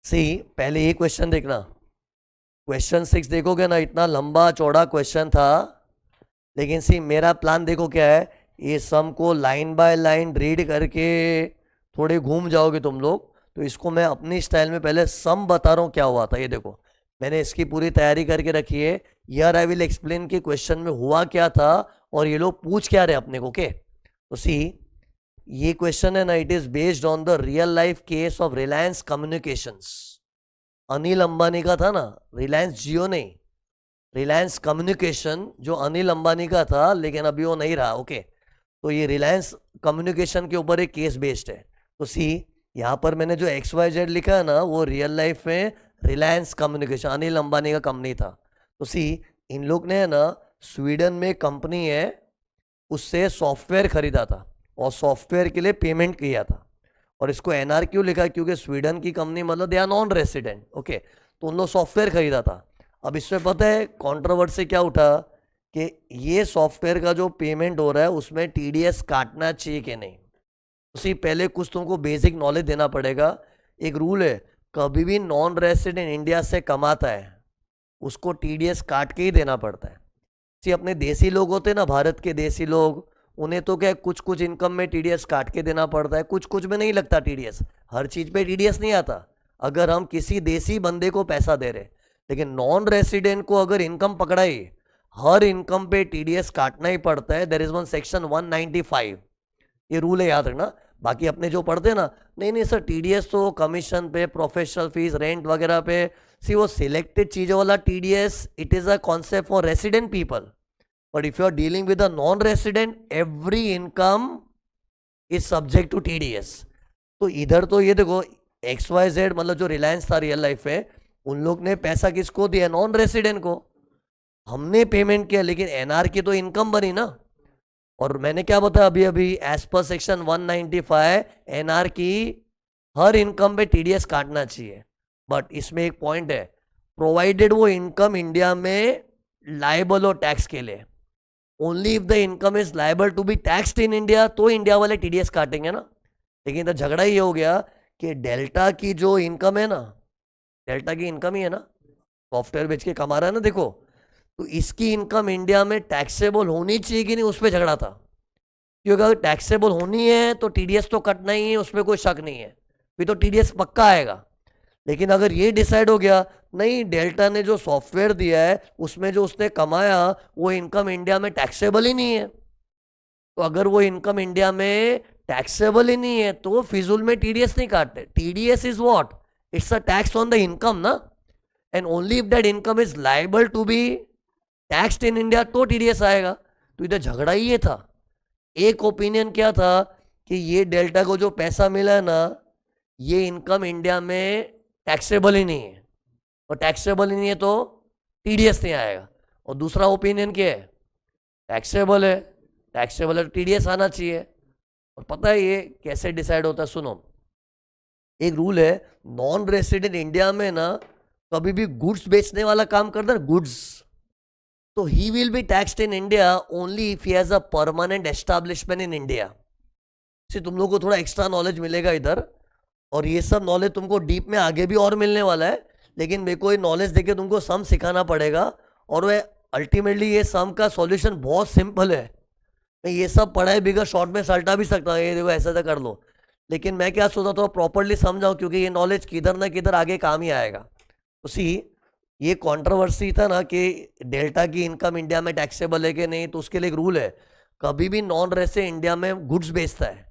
सी पहले ये क्वेश्चन देखना, क्वेश्चन 6 देखोगे ना, इतना लंबा चौड़ा क्वेश्चन था। लेकिन सी मेरा प्लान देखो क्या है, ये सम को लाइन बाय लाइन रीड करके थोड़े घूम जाओगे तुम लोग, तो इसको मैं अपनी स्टाइल में पहले सम बता रहा हूँ क्या हुआ था। ये देखो मैंने इसकी पूरी तैयारी करके रखी है। यार आई विल एक्सप्लेन कि क्वेश्चन में हुआ क्या था और ये लोग पूछ क्या रहे अपने को। ओके तो सी ये क्वेश्चन है ना, it is based on the real life case of Reliance communications. Anil Ambani का था ना, रिलायंस जियो नहीं, रिलायंस कम्युनिकेशन जो अनिल अंबानी का था, लेकिन अभी वो नहीं रहा। ओके तो ये रिलायंस कम्युनिकेशन के ऊपर एक केस बेस्ड है। तो सी यहाँ पर मैंने जो XYZ लिखा है ना, वो रियल लाइफ में रिलायंस कम्युनिकेशन अनिल अंबानी का कंपनी था। तो सी इन लोग ने है ना, स्वीडन में कंपनी है, उससे सॉफ्टवेयर खरीदा था और सॉफ्टवेयर के लिए पेमेंट किया था। और इसको NR क्यों लिखा, क्योंकि स्वीडन की कंपनी मतलब they are non resident. Okay तो उन लोग सॉफ्टवेयर खरीदा था। अब इसमें पता है कंट्रोवर्सी क्या उठा कि ये सॉफ्टवेयर का जो पेमेंट हो रहा है उसमें TDS काटना चाहिए कि नहीं। उसी पहले कुछ तुमको बेसिक नॉलेज देना पड़ेगा। एक रूल है, कभी भी नॉन रेसिडेंट इंडिया से कमाता है उसको TDS काट के ही देना पड़ता है। सी अपने देसी लोग होते हैं ना, भारत के देसी लोग, उन्हें तो क्या कुछ कुछ इनकम में TDS काट के देना पड़ता है, कुछ कुछ में नहीं लगता TDS। हर चीज पे TDS नहीं आता अगर हम किसी देसी बंदे को पैसा दे रहे। लेकिन नॉन रेसिडेंट को अगर इनकम पकड़ाई, हर इनकम पे TDS काटना ही पड़ता है। देयर इज वन सेक्शन 195, ये रूल है, याद रखना। बाकी अपने जो पढ़ते हैं ना, नहीं नहीं सर TDS तो कमीशन पे, प्रोफेशनल फीस, रेंट वगैरह पे, सी वो सिलेक्टेड चीजों वाला TDS, it is a concept for resident people. But if you are dealing with a non resident, every income is subject to TDS। तो इधर तो ये देखो XYZ मतलब जो रिलायंस था रियल लाइफ है, उन लोग ने पैसा किसको दिया, नॉन रेसिडेंट को। हमने पेमेंट किया, लेकिन NR की तो इनकम बनी ना। और मैंने क्या बताया अभी अभी, एज पर सेक्शन 195 NR की हर इनकम पे TDS काटना चाहिए। बट इसमें एक पॉइंट है, प्रोवाइडेड वो इनकम इंडिया में लाइबल हो टैक्स के लिए। Only if the income is liable to be taxed in India, तो इंडिया वाले TDS काटेंगे ना। लेकिन तो झगड़ा ये हो गया कि डेल्टा की जो इनकम है ना, डेल्टा की इनकम ही है ना, सॉफ्टवेयर बेच के कमा रहा है ना, देखो, तो इसकी इनकम इंडिया में टैक्सेबल होनी चाहिए कि नहीं, उस पर झगड़ा था। क्योंकि अगर टैक्सेबल होनी है तो TDS तो कटना ही है, उसमें कोई शक नहीं है, फिर तो TDS पक्का आएगा। लेकिन अगर ये डिसाइड हो गया नहीं, डेल्टा ने जो सॉफ्टवेयर दिया है उसमें जो उसने कमाया वो इनकम इंडिया में टैक्सेबल ही नहीं है, तो अगर वो इनकम इंडिया में टैक्सेबल ही नहीं है तो फिजूल में TDS नहीं काटते। TDS is what, it's a tax on the income ना, and only if that income is liable to be taxed in India तो TDS आएगा। तो इधर झगड़ा ही ये था। एक ओपिनियन क्या था कि ये डेल्टा को जो पैसा मिला है ना, ये इनकम इंडिया में टैक्सेबल ही नहीं है, और टैक्सेबल ही नहीं है तो TDS नहीं आएगा। और दूसरा ओपिनियन क्या है, टैक्सेबल है, टैक्सेबल है तो TDS आना चाहिए। और पता है ये कैसे डिसाइड होता है, सुनो, एक रूल है, नॉन रेसिडेंट इंडिया में ना कभी भी गुड्स बेचने वाला काम करता है, गुड्स, तो he will be taxed in India only if he has a permanent establishment in India. से तुम लोग को थोड़ा एक्स्ट्रा नॉलेज मिलेगा इधर, और ये सब नॉलेज तुमको डीप में आगे भी और मिलने वाला है। लेकिन मेरे को ये नॉलेज देके तुमको सम सिखाना पड़ेगा, और वह अल्टीमेटली ये सम का सॉल्यूशन बहुत सिंपल है। मैं ये सब पढ़ाई बिगर शॉर्ट में सल्टा भी सकता हूँ, ये देखो ऐसा ऐसा कर लो, लेकिन मैं क्या सोचा था प्रॉपरली समझाऊं, क्योंकि ये नॉलेज किधर ना किधर आगे काम ही आएगा। उसी ये कंट्रोवर्सी था ना कि डेल्टा की इनकम इंडिया में टैक्सेबल है कि नहीं, तो उसके लिए एक रूल है, कभी भी नॉन रेसे इंडिया में गुड्स बेचता है,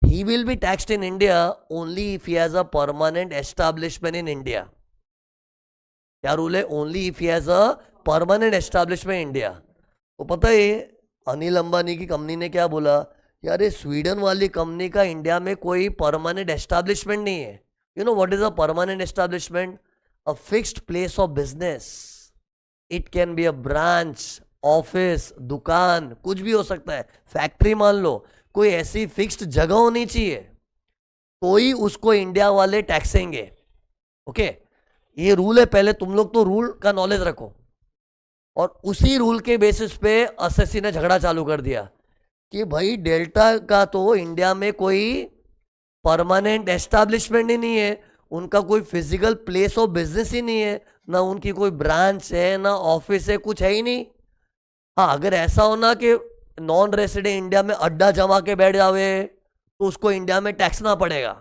he will be taxed in India only if he has a permanent establishment in India। क्या रूल है, only if he has a permanent establishment India. तो पता है अनिल अंबानी की कंपनी ने क्या बोला, यार ये स्वीडन वाली कंपनी का इंडिया में कोई परमानेंट एस्टैब्लिशमेंट नहीं है। You know what is a permanent establishment, a fixed place of business. It can be a branch, office, दुकान, कुछ भी हो सकता है, फैक्ट्री मान लो, कोई ऐसी फिक्स्ड जगह होनी चाहिए तो ही उसको इंडिया वाले टैक्सेंगे। ओके ये रूल है, पहले तुम लोग तो रूल का नॉलेज रखो। और उसी रूल के बेसिस पे एसएससी ने झगड़ा चालू कर दिया कि भाई डेल्टा का तो इंडिया में कोई परमानेंट एस्टैब्लिशमेंट ही नहीं है, उनका कोई फिजिकल प्लेस ऑफ बिजनेस ही नहीं है, ना उनकी कोई ब्रांच है, ना ऑफिस है, कुछ है ही नहीं। हाँ, अगर ऐसा हो ना कि नॉन रेसिडेंट इंडिया में अड्डा जमा के बैठ जावे तो उसको इंडिया में टैक्स ना पड़ेगा।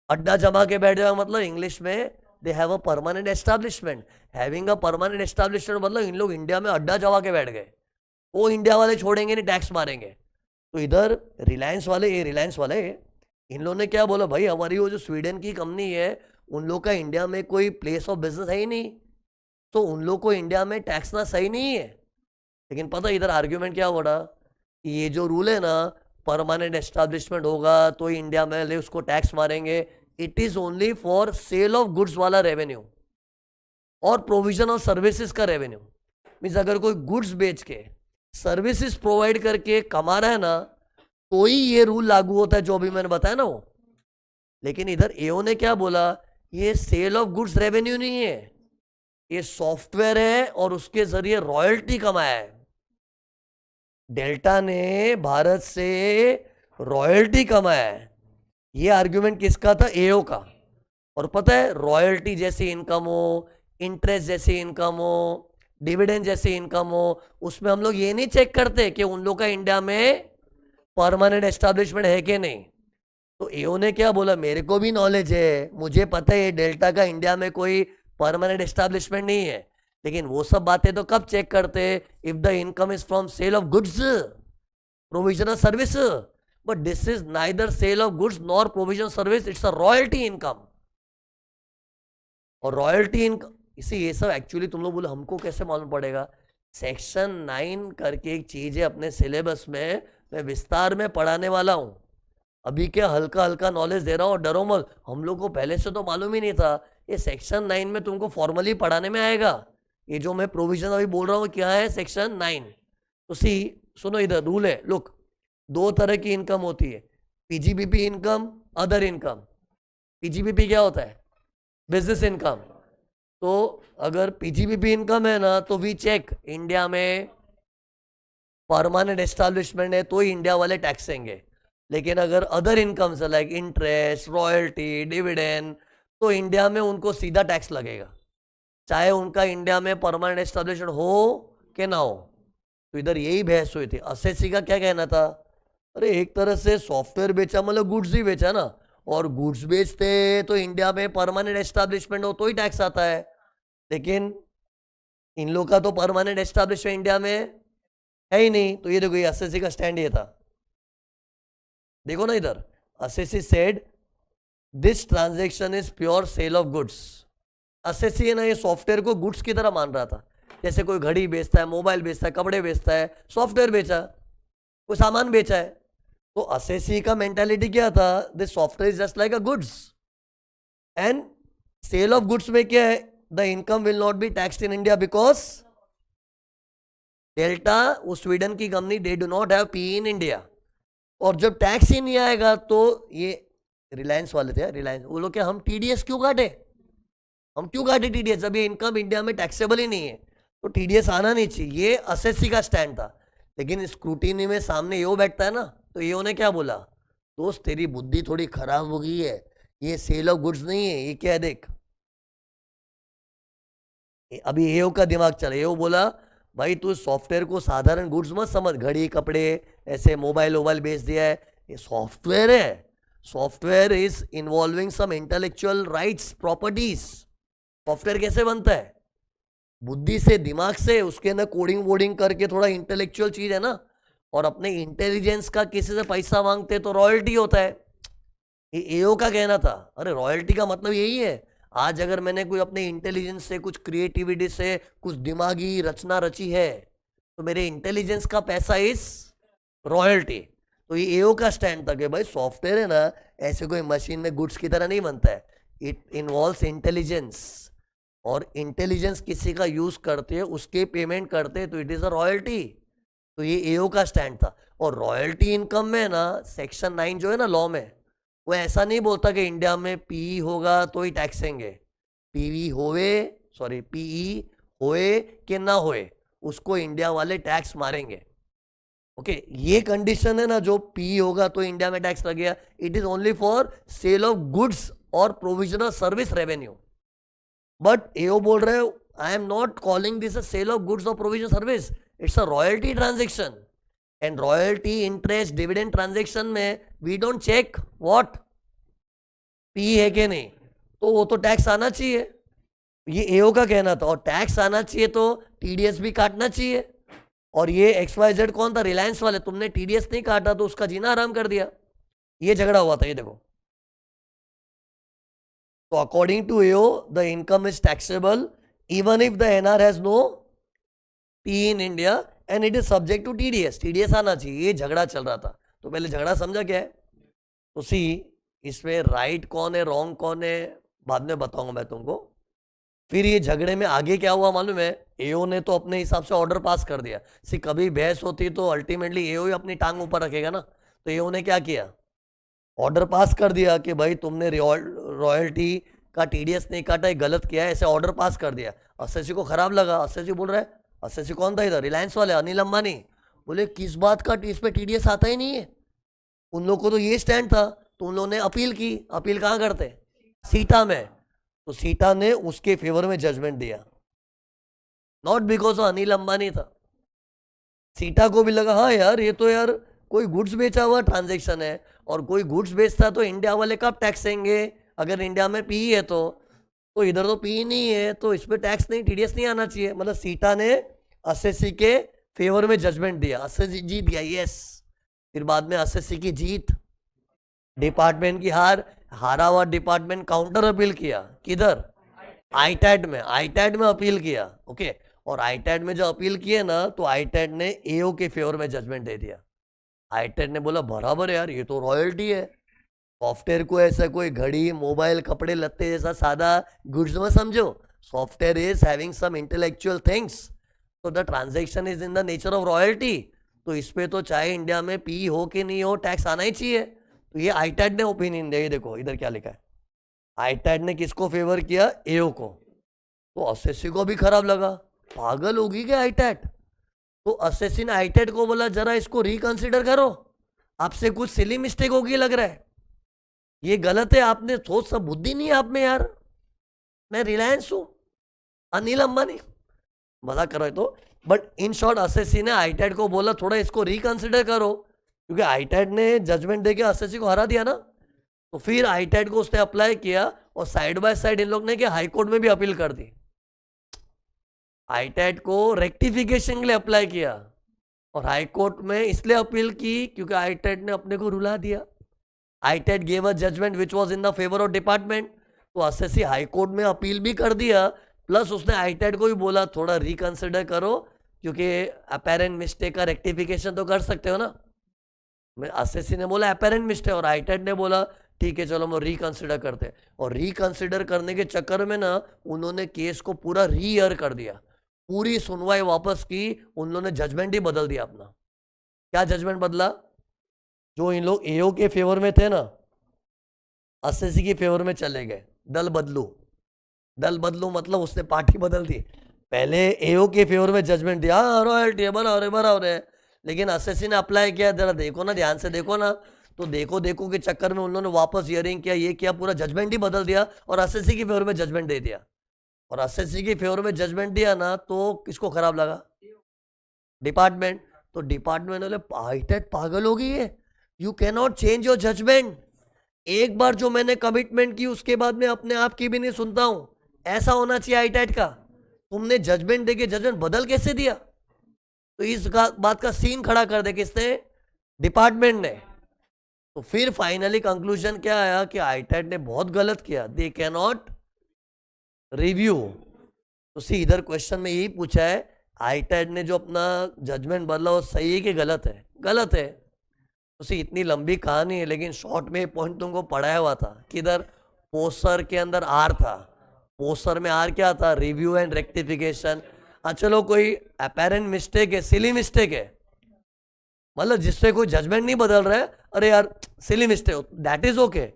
अड्डा जमा के बैठ जावे मतलब इंग्लिश में they have a permanent establishment. Having a permanent establishment मतलब इन लोग इंडिया में अड्डा जमा के बैठ गए, वो इंडिया वाले छोड़ेंगे नहीं, टैक्स मारेंगे। तो इधर रिलायंस वाले, ये रिलायंस वाले इन लोगों ने क्या बोला, भाई हमारी वो जो स्वीडन की कंपनी है उन लोग का इंडिया में कोई प्लेस ऑफ बिजनेस है ही नहीं, तो उन लोग को इंडिया में टैक्स ना सही नहीं है। लेकिन पता इधर आर्ग्यूमेंट क्या हो रहा, ये जो रूल है ना, परमानेंट एस्टैब्लिशमेंट होगा तो इंडिया में ले उसको टैक्स मारेंगे, it is only for sale of goods वाला रेवेन्यू और प्रोविजन ऑफ सर्विसेज का रेवेन्यू। मीन्स अगर कोई गुड्स बेच के सर्विसेज प्रोवाइड करके कमा रहा है ना, तो ही ये रूल लागू होता है जो अभी मैंने बताया ना वो। लेकिन इधर एओ ने क्या बोला, ये सेल ऑफ गुड्स रेवेन्यू नहीं है, ये सॉफ्टवेयर है और उसके जरिए रॉयल्टी कमाया है। डेल्टा ने भारत से रॉयल्टी कमाया है। ये आर्ग्यूमेंट किसका था, एओ का। और पता है रॉयल्टी जैसी इनकम हो, इंटरेस्ट जैसी इनकम हो, डिविडेंड जैसी इनकम हो, उसमें हम लोग ये नहीं चेक करते कि उन लोग का इंडिया में परमानेंट एस्टैब्लिशमेंट है कि नहीं। तो एओ ने क्या बोला, मेरे को भी नॉलेज है, मुझे पता है डेल्टा का इंडिया में कोई परमानेंट एस्टैब्लिशमेंट नहीं है, लेकिन वो सब बातें तो कब चेक करते, if the income is from sale of goods, provision of service. But this is neither sale of goods nor provision service, it's a royalty income. और रॉयल्टी इनकम इसी, ये सब एक्चुअली तुम लोग बोले हमको कैसे मालूम पड़ेगा, सेक्शन 9 करके एक चीज है अपने सिलेबस में, मैं विस्तार में पढ़ाने वाला हूं। अभी क्या हल्का हल्का नॉलेज दे रहा हूँ, डरो मत, हम लोग को पहले से तो मालूम ही नहीं था। ये सेक्शन 9 में तुमको फॉर्मली पढ़ाने में आएगा। ये जो मैं प्रोविजन अभी बोल रहा हूँ क्या है, सेक्शन 9। तो सी सुनो, इधर रूल है, लुक, दो तरह की इनकम होती है, PGBP income, other income. PGBP क्या होता है, बिजनेस इनकम। तो अगर पीजीबीपी इनकम है ना, तो वी चेक इंडिया में परमानेंट एस्टैब्लिशमेंट है तो ही इंडिया वाले टैक्स देंगे। लेकिन अगर अदर इनकम से लाइक इंटरेस्ट, रॉयल्टी, डिविडेंड, तो इंडिया में उनको सीधा टैक्स लगेगा, चाहे उनका इंडिया में परमानेंट एस्टैब्लिशमेंट हो कि ना हो। तो इधर यही बहस हुई थी। एसएससी का क्या कहना था, अरे एक तरह से सॉफ्टवेयर बेचा मतलब गुड्स ही बेचा ना, और गुड्स बेचते तो इंडिया में परमानेंट एस्टैब्लिशमेंट हो तो ही टैक्स आता है। लेकिन इन लोग का तो परमानेंट एस्टैब्लिशमेंट इंडिया में है ही नहीं। तो ये देखो, ये एसएससी का स्टैंड ये था, देखो ना इधर, SSC said this transaction is pure sale of goods. SSC है ना, ये सॉफ्टवेयर को गुड्स की तरह मान रहा था, जैसे कोई घड़ी बेचता है, मोबाइल बेचता है, कपड़े बेचता है, सॉफ्टवेयर बेचा, कोई सामान बेचा है। तो एसएससी का मेंटालिटी क्या था, this software is just like a goods, and sale of goods में क्या है, the income will not be taxed in India because Delta, वो स्वीडन की company, they do not have P in India. और जब tax ही नहीं आएगा तो ये रिलायंस वाले थे, रिलायंस, वो लोग क्या, हम टीडीएस क्यों काटे, हम क्यों काटे टीडीएस, जब ये इनकम इंडिया में टैक्सेबल ही नहीं है तो टीडीएस आना नहीं चाहिए। ये एसएससी का स्टैंड था। लेकिन स्क्रूटिनी में सामने यो बैठता है ना, तो यो ने क्या बोला, दोस्त तेरी बुद्धि थोड़ी खराब हो गई है, ये सेल ऑफ गुड्स नहीं है, ये क्या है देख। अभी एओ का दिमाग चला, एओ बोला भाई तू सॉफ्टवेयर को साधारण गुड्स मत समझ, घड़ी, कपड़े, ऐसे मोबाइल वोबाइल बेच दिया है, ये सॉफ्टवेयर है, software is involving some intellectual rights, properties. Software कैसे बनता है, बुद्धि से, दिमाग से, उसके अंदर कोडिंग वोडिंग करके थोड़ा इंटेलेक्चुअल चीज है ना। और अपने इंटेलिजेंस का किसी से पैसा मांगते तो रॉयल्टी होता है। ये एओ का कहना था, अरे रॉयल्टी का मतलब यही है, आज अगर मैंने कोई अपने इंटेलिजेंस से, कुछ क्रिएटिविटी से, कुछ दिमागी रचना रची है, तो मेरे इंटेलिजेंस का पैसा इस रॉयल्टी। तो ये एओ का स्टैंड था कि भाई सॉफ्टवेयर है ना, ऐसे कोई मशीन में गुड्स की तरह नहीं बनता है, इट इन्वॉल्व्स इंटेलिजेंस, और इंटेलिजेंस किसी का यूज करते हैं, उसके पेमेंट करते हैं, तो इट इज अ रॉयल्टी। तो ये एओ का स्टैंड था। और रॉयल्टी इनकम में ना, सेक्शन 9 जो है ना लॉ में, वो ऐसा नहीं बोलता कि इंडिया में पीई होगा तो ही टैक्स देंगे, पीवी होए, सॉरी पीई होए कि ना होए, उसको इंडिया वाले टैक्स मारेंगे। ओके, ये कंडीशन है ना, जो पी होगा तो इंडिया में टैक्स लगेगा, it is only for sale of goods और provisional service revenue. But AO बोल रहे हो I am not calling this a sale of goods और provision service, it's a royalty transaction. And royalty interest dividend transaction में we don't check what P है कि नहीं, तो वो तो टैक्स आना चाहिए, ये एओ का कहना था। और टैक्स आना चाहिए तो टीडीएस भी काटना चाहिए। और ये XYZ कौन था, रिलायंस वाले, तुमने टीडीएस नहीं काटा तो उसका जीना आराम कर दिया। ये झगड़ा हुआ था, ये देखो। तो according to AO the income is taxable even if the NR has no P in India and it is subject to TDS. TDS आना चाहिए, ये झगड़ा चल रहा था। तो पहले झगड़ा समझा क्या है, तो सी इसमें राइट कौन है रॉन्ग कौन है बाद में बताऊंगा मैं तुमको। फिर ये झगड़े में आगे क्या हुआ मालूम है, एओ ने तो अपने हिसाब से ऑर्डर पास कर दिया। सी कभी बहस होती तो अल्टीमेटली एओ ही अपनी टांग ऊपर रखेगा ना। तो एओ ने क्या किया, ऑर्डर पास कर दिया कि भाई तुमने रॉयल्टी का टीडीएस नहीं काटा, है गलत किया है, ऐसे ऑर्डर पास कर दिया। एसएससी को खराब लगा। एसएससी बोल रहा है, एसएससी कौन था इधर, रिलायंस वाले अनिल अंबानी, बोले किस बात का इस पे टीडीएस आता ही नहीं है। उन लोगों को तो ये स्टैंड था, तो उन लोगों ने अपील की। अपील कहाँ करते, सीटा में। तो सीटा ने उसके फेवर में जजमेंट दिया, not because of Anil Ambani था। सीटा को भी लगा हाँ यार ये तो यार कोई गुड्स बेचा हुआ ट्रांजेक्शन है, और कोई गुड्स बेचता तो इंडिया वाले कब टैक्स देंगे, अगर इंडिया में पी है तो इधर तो पी नहीं है, तो इस पर टैक्स नहीं, टीडीएस नहीं आना चाहिए। मतलब सीटा ने एसएससी के फेवर में जजमेंट दिया, एसएससी जीत गया, यस। फिर बाद में एसएससी की जीत, डिपार्टमेंट की हार, हारा हुआ डिपार्टमेंट काउंटर अपील किया, किधर, आईटैट में। आईटैट में अपील किया, ओके। और आईटैट में जो अपील किए ना, तो आईटैट ने एओ के फेवर में जजमेंट दे दिया। आईटैट ने बोला बराबर है यार, ये तो रॉयल्टी है, सॉफ्टवेयर को ऐसा कोई घड़ी मोबाइल कपड़े लत्ते जैसा सादा गुड्स में समझो, software is having some intellectual things, तो the transaction is in the nature of royalty. तो इस पे तो चाहे इंडिया में पी हो कि नहीं हो टैक्स आना ही चाहिए। तो ये आईटैट ने ओपिनियन दिया, ये देखो इधर क्या लिखा है, आईटैट ने किसको फेवर किया, एओ को। तो एसएससी को भी खराब लगा, पागल होगी क्या आईटैट। तो एसएससी ने आईटैट को बोला जरा इसको रिकंसिडर करो, आपसे कुछ सिली मिस्टेक होगी लग रहा है, ये गलत है, आपने सोच सब बुद्धि नहीं है आप में यार, मैं रिलायंस हूं, अनिल अंबानी, मजाक कर रहे तो। बट इन शॉर्ट एसएससी ने आईटैट को बोला थोड़ा इसको रिकंसिडर करो, क्योंकि आईटैट ने जजमेंट देके एसएससी को हरा दिया ना। तो फिर आईटैट को उसने अप्लाई किया, और साइड बाय साइड इन लोग ने क्या हाई कोर्ट में भी अपील कर दी। आईटैट को रेक्टिफिकेशन के लिए अप्लाई किया, और हाई कोर्ट में इसलिए अपील की क्योंकि आईटैट ने अपने को रुला दिया। ITAT gave a judgement which was in the favour of department. तो एसएससी हाई कोर्ट में अपील भी कर दिया, प्लस उसने आईटैट को भी बोला थोड़ा रिकंसिडर करो, क्योंकि अपेरेंट मिस्टेक का रेक्टिफिकेशन तो कर सकते हो ना। एसएससी ने बोला अपेरेंट मिस्टेक, और आईटैट ने बोला ठीक है चलो हम रिकंसिडर करते हैं। और रिकंसिडर करने के चक्कर में ना उन्होंने केस को पूरा रीयर कर दिया, पूरी सुनवाई वापस की, उन लोगों ने जजमेंट ही बदल दिया अपना। क्या जजमेंट बदला, जो इन लोग एओ के फेवर में थे ना, एसएससी के फेवर में चले गए। दल बदलू, दल बदलू मतलब उसने पार्टी बदल दी। पहले एओ के फेवर में जजमेंट दिया, रॉयल्टी है बराबर है, लेकिन एसएससी ने अप्लाई किया, जरा देखो ना ध्यान से देखो ना, तो देखो के चक्कर में उन्होंने वापस हियरिंग किया, ये किया, पूरा जजमेंट ही बदल दिया, और एसएससी के फेवर में जजमेंट दे दिया। और एसएससी के फेवर में जजमेंट दिया ना, तो किसको खराब लगा, डिपार्टमेंट। तो डिपार्टमेंट वाले आईटैट पागल हो गई है, you can not change your judgement. एक बार जो मैंने कमिटमेंट की उसके बाद में अपने आप की भी नहीं सुनता हूं, ऐसा होना चाहिए आईटैट का। तुमने जजमेंट देके जजमेंट बदल कैसे दिया। तो इस बात का सीन खड़ा कर दे किसने, डिपार्टमेंट ने। तो फिर फाइनली कंक्लूजन क्या आया कि आईटैट ने बहुत गलत किया, दे कैन नॉट रिव्यू। तो सी इधर क्वेश्चन में यही पूछा है आईटैट ने जो अपना जजमेंट बदला वो सही है कि गलत है, गलत है। तो सी इतनी लंबी कहानी है, लेकिन शॉर्ट में पॉइंट तुमको पढ़ाया हुआ था, किधर पोस्टर के अंदर आर था, पोस्टर में आर क्या था, रिव्यू एंड रेक्टिफिकेशन। चलो कोई अपेरेंट मिस्टेक है, सिली मिस्टेक है, मतलब जिससे कोई जजमेंट नहीं बदल रहा है, अरे यार silly mistake, that is okay.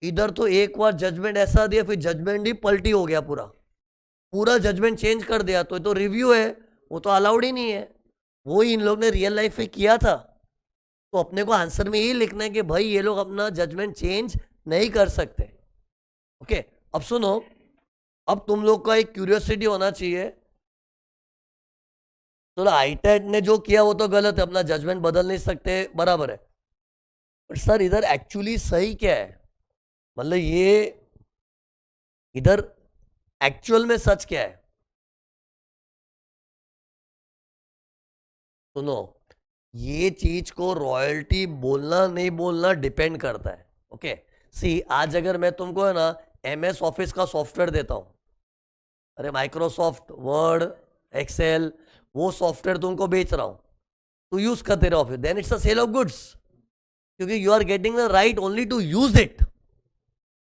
इधर तो एक बार जजमेंट ऐसा दिया, फिर जजमेंट ही पलटी हो गया, पूरा जजमेंट चेंज कर दिया। तो रिव्यू है, वो तो अलाउड ही नहीं है, वो ही इन लोग ने रियल लाइफ में किया था। तो अपने को आंसर में यही लिखना है कि भाई ये लोग अपना जजमेंट चेंज नहीं कर सकते। ओके अब सुनो, अब तुम लोग का एक क्यूरियोसिटी होना चाहिए। तो आईटेट ने जो किया वो तो गलत है, अपना जजमेंट बदल नहीं सकते, बराबर है। पर सर इधर एक्चुअली सही क्या है, मतलब ये इधर एक्चुअल में सच क्या है? सुनो, ये चीज को रॉयल्टी बोलना नहीं बोलना डिपेंड करता है। ओके सी, आज अगर मैं तुमको है ना MS ऑफिस का सॉफ्टवेयर देता हूं, अरे माइक्रोसॉफ्ट वर्ड, एक्सेल, वो सॉफ्टवेयर तुमको बेच रहा हूं, तो यूज करते रहो, फिर then it's a sale of goods, क्योंकि you are getting the right only to use it,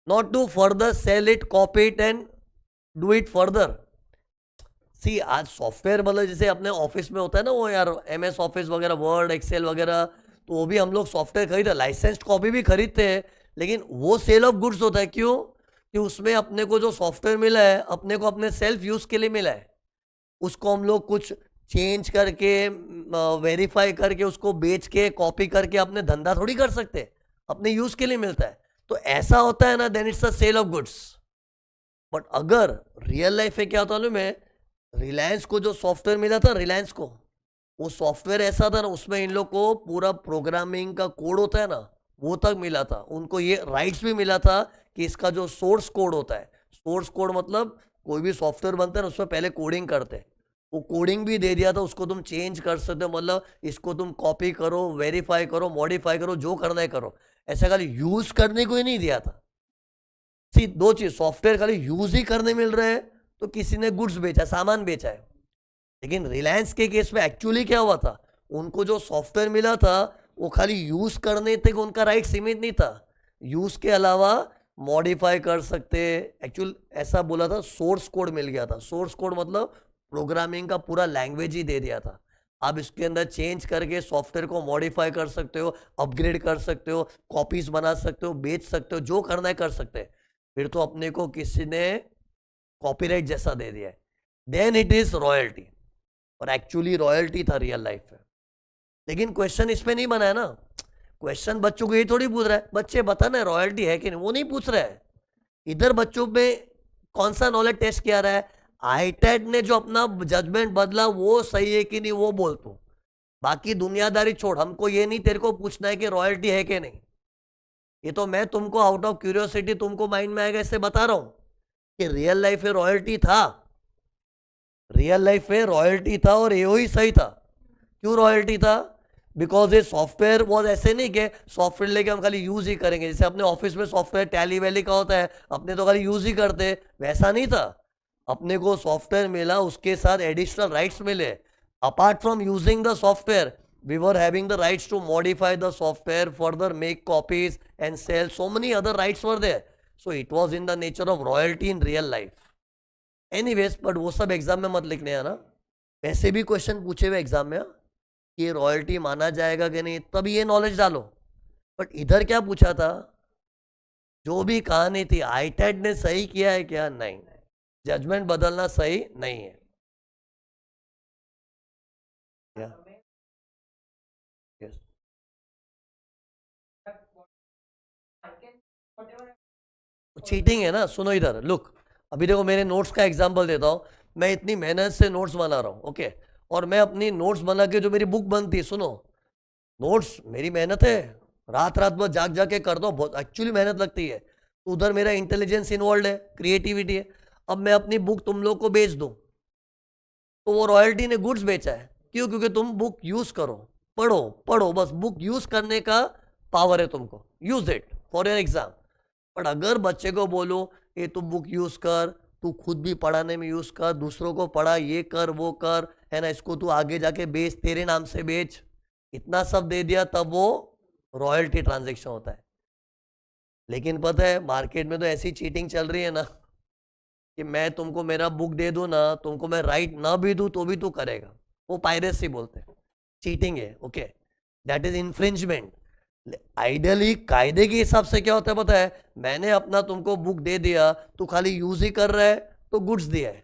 not to further sell it, copy it and do it further. See आज सॉफ्टवेयर मतलब जैसे अपने ऑफिस में होता है ना वो यार, MS ऑफिस वगैरह, वर्ड, एक्सेल वगैरह, तो वो भी हम लोग सॉफ्टवेयर खरीदते, लाइसेंस्ड कॉपी भी खरीदते हैं, लेकिन वो सेल ऑफ गुड्स होता है। क्यों? कि उसमें अपने को जो सॉफ्टवेयर मिला है, अपने को अपने सेल्फ यूज के लिए मिला है, उसको हम लोग कुछ चेंज करके, वेरीफाई करके, उसको बेच के, कॉपी करके अपने धंधा थोड़ी कर सकते, अपने यूज के लिए मिलता है। तो ऐसा होता है ना, then it's a sale of goods. But अगर रियल लाइफ में क्या होता है, मैं रिलायंस को जो सॉफ्टवेयर मिला था, रिलायंस को वो सॉफ्टवेयर ऐसा था ना, उसमें इन लोग को पूरा प्रोग्रामिंग का कोड होता है ना, वो तक मिला था, उनको ये राइट्स भी मिला था कि इसका जो सोर्स कोड होता है, सोर्स कोड मतलब कोई भी सॉफ्टवेयर बनता है ना, उसमें पहले कोडिंग करते हैं, वो कोडिंग भी दे दिया था, उसको तुम चेंज कर सकते हो, मतलब इसको तुम कॉपी करो, वेरीफाई करो, मॉडिफाई करो, जो करना है करो, ऐसा खाली यूज करने को ही नहीं दिया था। सी दो चीज, सॉफ्टवेयर खाली यूज ही करने मिल रहे हैं, तो किसी ने गुड्स बेचा, सामान बेचा है। लेकिन रिलायंस के केस में एक्चुअली क्या हुआ था, उनको जो सॉफ्टवेयर मिला था वो खाली यूज करने तक उनका राइट सीमित नहीं था, यूज के अलावा मॉडिफाई कर सकते। एक्चुअल ऐसा बोला था, सोर्स कोड मिल गया था, सोर्स कोड मतलब प्रोग्रामिंग का पूरा लैंग्वेज ही दे दिया था, आप इसके अंदर चेंज करके सॉफ्टवेयर को मॉडिफाई कर सकते हो, अपग्रेड कर सकते हो, कॉपीज बना सकते हो, बेच सकते हो, जो करना है कर सकते हैं। फिर तो अपने को किसी ने कॉपीराइट जैसा दे दिया है, देन इट इज रॉयल्टी। और एक्चुअली रॉयल्टी था रियल लाइफ में। लेकिन क्वेश्चन इसमें नहीं बना है ना, क्वेश्चन बच्चों को ये थोड़ी पूछ रहा है, बच्चे बता ना रॉयल्टी है कि नहीं, वो नहीं पूछ रहा है। इधर बच्चों में कौन सा नॉलेज टेस्ट किया रहा है, आईटेट ने जो अपना जजमेंट बदला वो सही है कि नहीं वो बोल तू, बाकी दुनियादारी छोड़, हमको ये नहीं तेरे को पूछना है कि रॉयल्टी है कि नहीं, ये तो मैं तुमको आउट ऑफ क्यूरियोसिटी तुमको माइंड में आएगा इससे बता रहा हूं कि रियल लाइफ में रॉयल्टी था, रियल लाइफ में रॉयल्टी था, और ये ही सही था। क्यों रॉयल्टी था? बिकॉज ये सॉफ्टवेयर वॉज ऐसे नहीं कि सॉफ्टवेयर लेके हम खाली यूज ही करेंगे, जैसे अपने ऑफिस में सॉफ्टवेयर टैली वैली का होता है, अपने तो खाली यूज ही करते, वैसा नहीं था। अपने को सॉफ्टवेयर मिला, उसके साथ एडिशनल राइट्स मिले, apart from using the software we were having the rights to modify the software, further make copies and sell, so many other rights were there, so it was in the nature of royalty in real life anyways। But वो सब exam में मत लिखने हैं ना, वैसे भी question पूछे हुए एग्जाम में कि रॉयल्टी माना जाएगा कि नहीं, तब ये नॉलेज डालो। बट इधर क्या पूछा था, जो भी कहानी थी आईटेट ने सही किया है क्या? नहीं, जजमेंट बदलना सही नहीं है। Yes. चीटिंग है ना, सुनो इधर लुक, अभी देखो मेरे नोट्स का एग्जांपल देता हूँ, मैं इतनी मेहनत से नोट्स बना रहा हूँ, ओके, और मैं अपनी नोट्स बना के जो मेरी बुक बनती है, सुनो, नोट्स मेरी मेहनत है, रात रात भर जाग जाग के कर दो, बहुत एक्चुअली मेहनत लगती है, तो उधर मेरा इंटेलिजेंस इन्वॉल्व है, क्रिएटिविटी है। अब मैं अपनी बुक तुम लोग को बेच दूं, तो वो रॉयल्टी ने गुड्स बेचा है। क्यों? क्योंकि तुम बुक यूज करो, पढ़ो पढ़ो, बस बुक यूज करने का पावर है तुमको, use it for your exam. पर अगर बच्चे को बोलो ये तू बुक यूज कर, तू खुद भी पढ़ाने में यूज कर, दूसरों को पढ़ा, ये कर वो कर, है ना, इसको तू आगे जाके बेच, तेरे नाम से बेच, इतना सब दे दिया, तब वो रॉयल्टी ट्रांजेक्शन होता है। लेकिन पता है मार्केट में तो ऐसी चीटिंग चल रही है ना, कि मैं तुमको मेरा बुक दे दूं ना, तुमको मैं राइट ना भी दूं तो भी तू करेगा, वो पायरेसी बोलते हैं, चीटिंग है, okay, that is infringement. Ideally कायदे के हिसाब से क्या होता है पता है, मैंने अपना तुमको बुक दे दिया, तू खाली यूज ही कर रहा है, तो गुड्स दिया है।